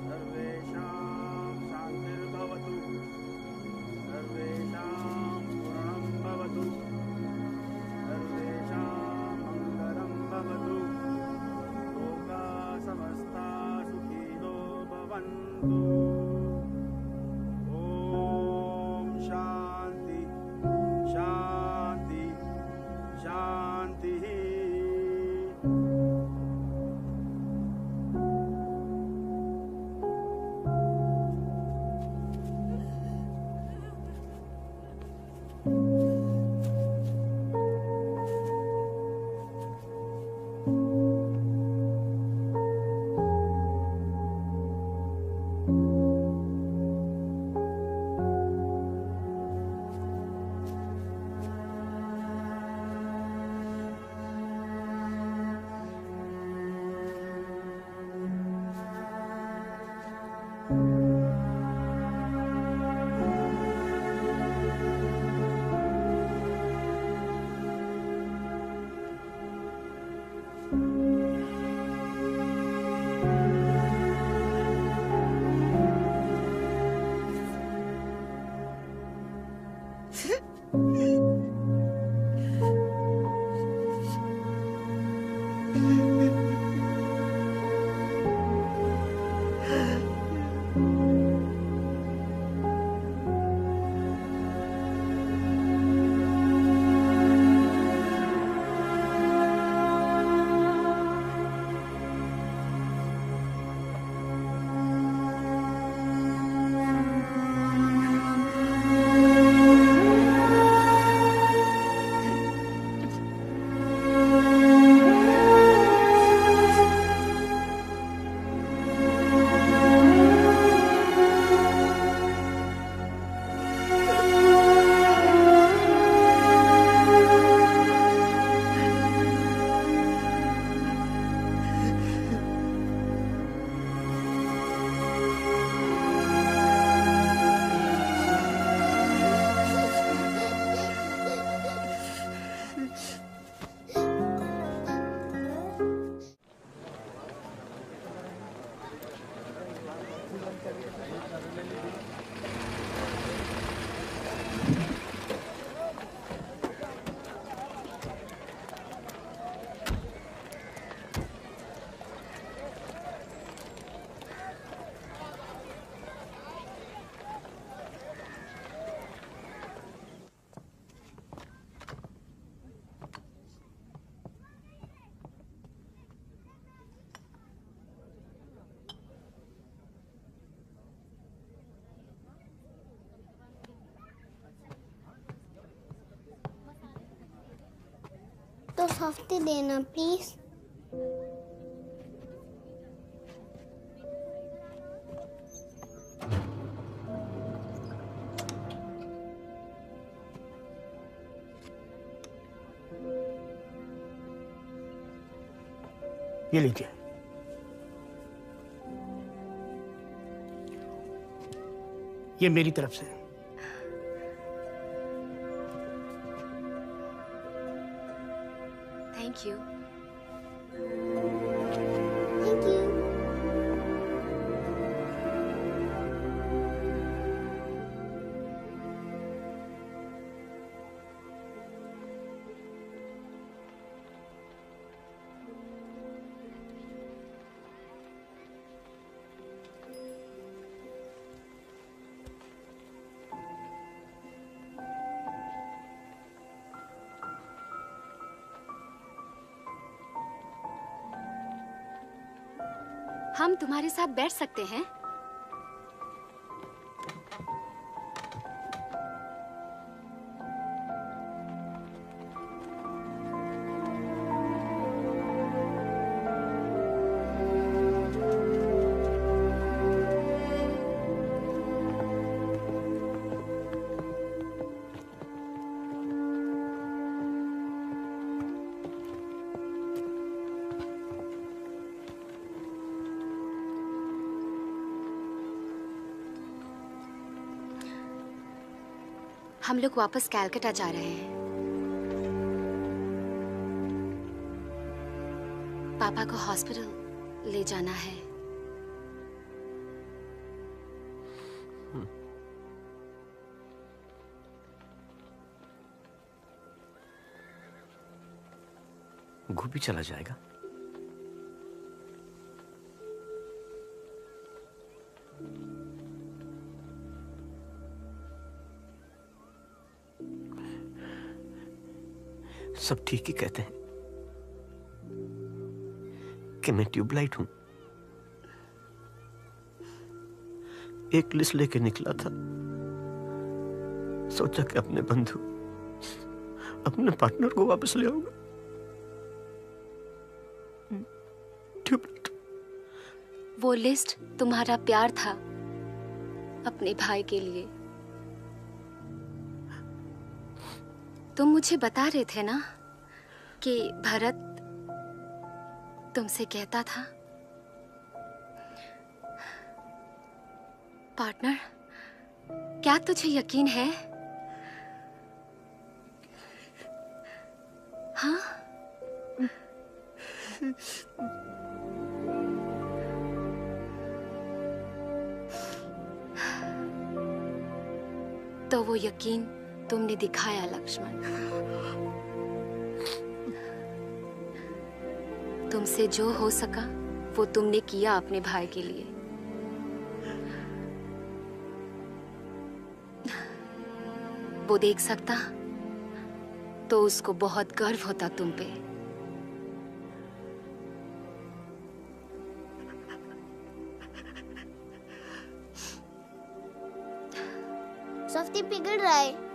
सर्वेषां शान्तिर्भवतु सर्वेषां पूर्णं भवतु सर्वेषां मङ्गलं भवतु लोकाः समस्ताः सुखिनो भवन्तु ॐ शान्ति शान्ति शान्तिः सॉफ्टी देना प्लीज। ये लीजिए। ये मेरी तरफ से। Thank you. Thank you. हम तुम्हारे साथ बैठ सकते हैं? हम लोग वापस कैलकाटा जा रहे हैं। पापा को हॉस्पिटल ले जाना है। गोपी चला जाएगा। सब ठीक ही कहते हैं कि मैं ट्यूबलाइट हूं। एक लिस्ट लेके निकला था, सोचा कि अपने बंधु, अपने पार्टनर को वापस ले आऊंगा। ट्यूबलाइट। वो लिस्ट तुम्हारा प्यार था अपने भाई के लिए। तुम मुझे बता रहे थे ना कि भरत तुमसे कहता था, पार्टनर, क्या तुझे यकीन है? हाँ? तो वो यकीन तुमने दिखाया लक्ष्मण। तुमसे जो हो सका वो तुमने किया अपने भाई के लिए। वो देख सकता तो उसको बहुत गर्व होता तुम पे। सॉफ्टी पिघल रहा है।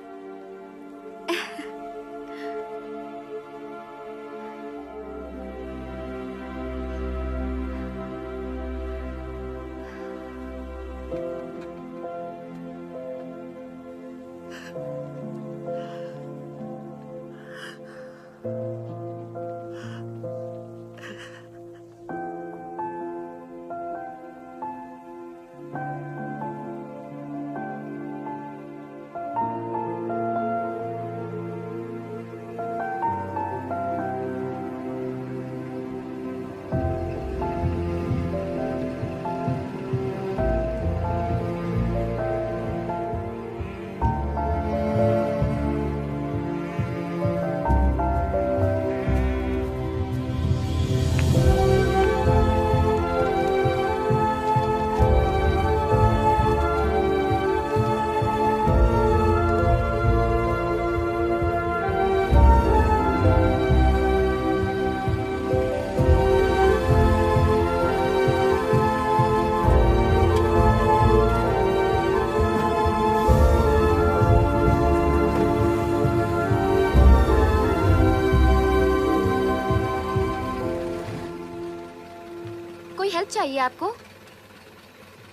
ड्रग चाहिए आपको?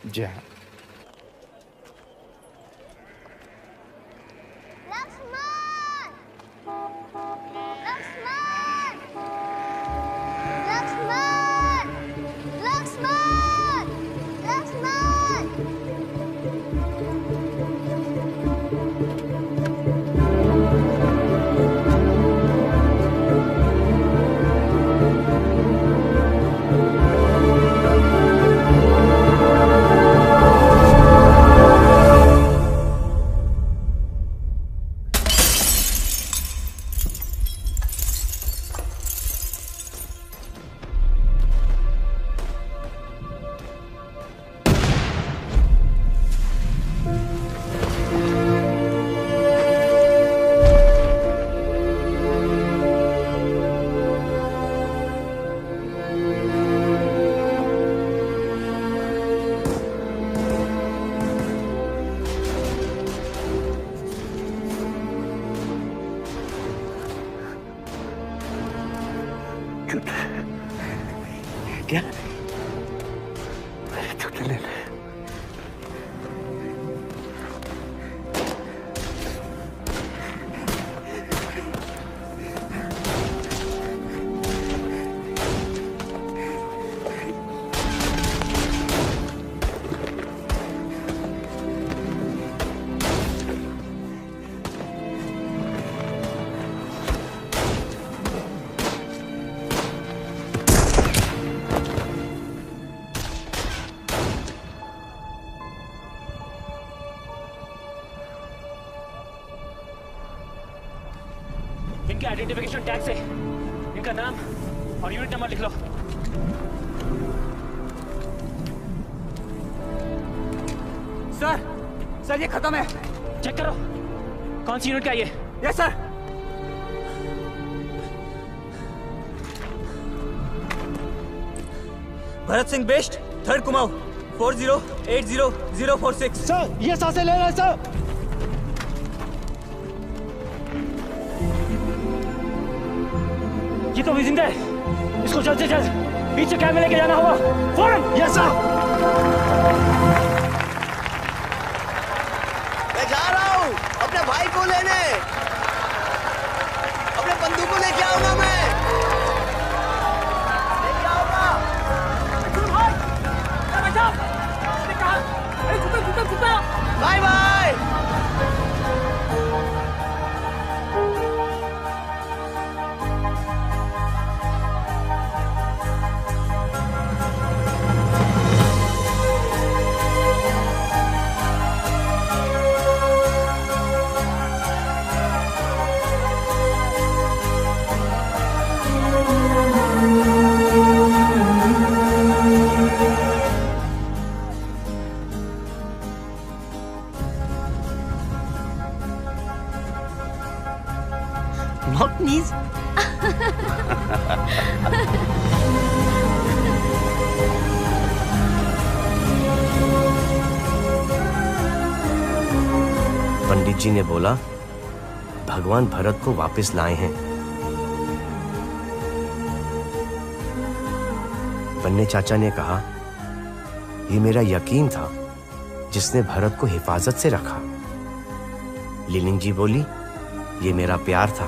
जी हाँ। क्या? जूते ले ले। इनके आइडेंटिफिकेशन टैग से इनका नाम और यूनिट नंबर लिख लो। सर ये खत्म है। चेक करो कौन सी यूनिट का ये। Yes sir. Bharat Singh best 3rd Kumaon 4080046। Sir ये सांसें ले रहे हैं सर। ये तो भी जिंदा है। इसको जल्द से जल्द बीच से कैब में लेके जाना होगा फौरन। Yes sir. मैं जा रहा हूँ अपने भाई को लेने। अपने बंदूक को लेके आऊंगा मैं। लेके आऊंगा। Bye bye. Not knees. Pandit ji ने बोला भगवान भरत को वापस लाए हैं। बन्ने चाचा ने कहा ये मेरा यकीन था जिसने भरत को हिफाजत से रखा। लिलिंग जी बोली ये मेरा प्यार था।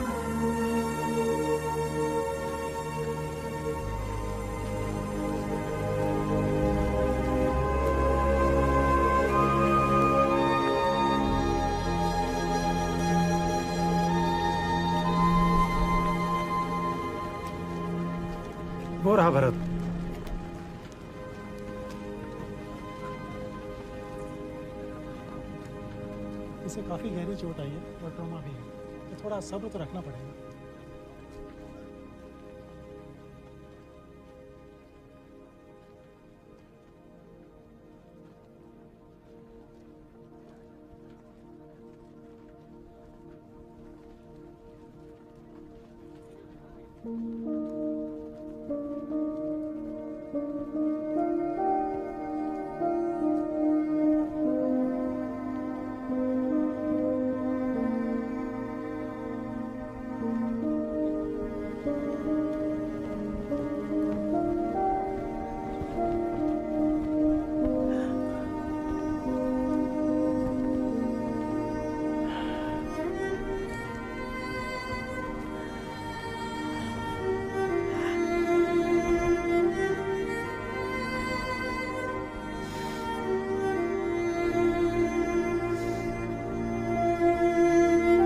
वो रहा भरत। इसे काफी गहरी चोट आई है और ट्रॉमा भी है, तो थोड़ा सब्र तो रखना पड़ेगा।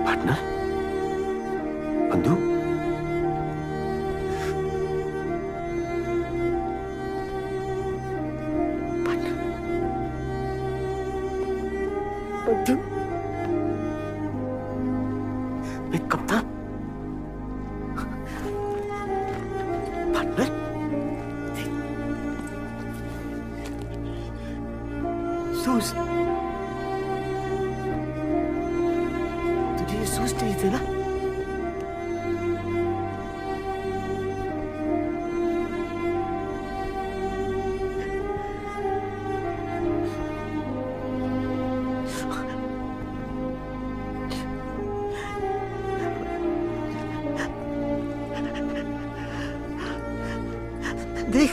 पार्टनर बंधु बंधु मैं कप्तान पार्टनर सूज तुझे ये सूज चाहिए थे ना देख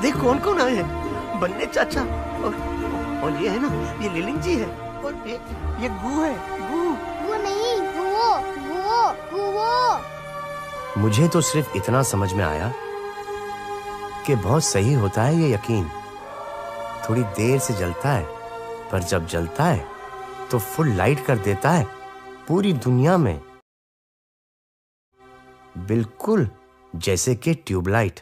देख कौन कौन आए हैं बन्ने चाचा और ये है ना ये लिलिंग जी है और ये गू है गू नहीं गुवो मुझे तो सिर्फ इतना समझ में आया कि बहुत सही होता है ये यकीन। थोड़ी देर से जलता है पर जब जलता है तो फुल लाइट कर देता है पूरी दुनिया में, बिल्कुल जैसे कि ट्यूबलाइट।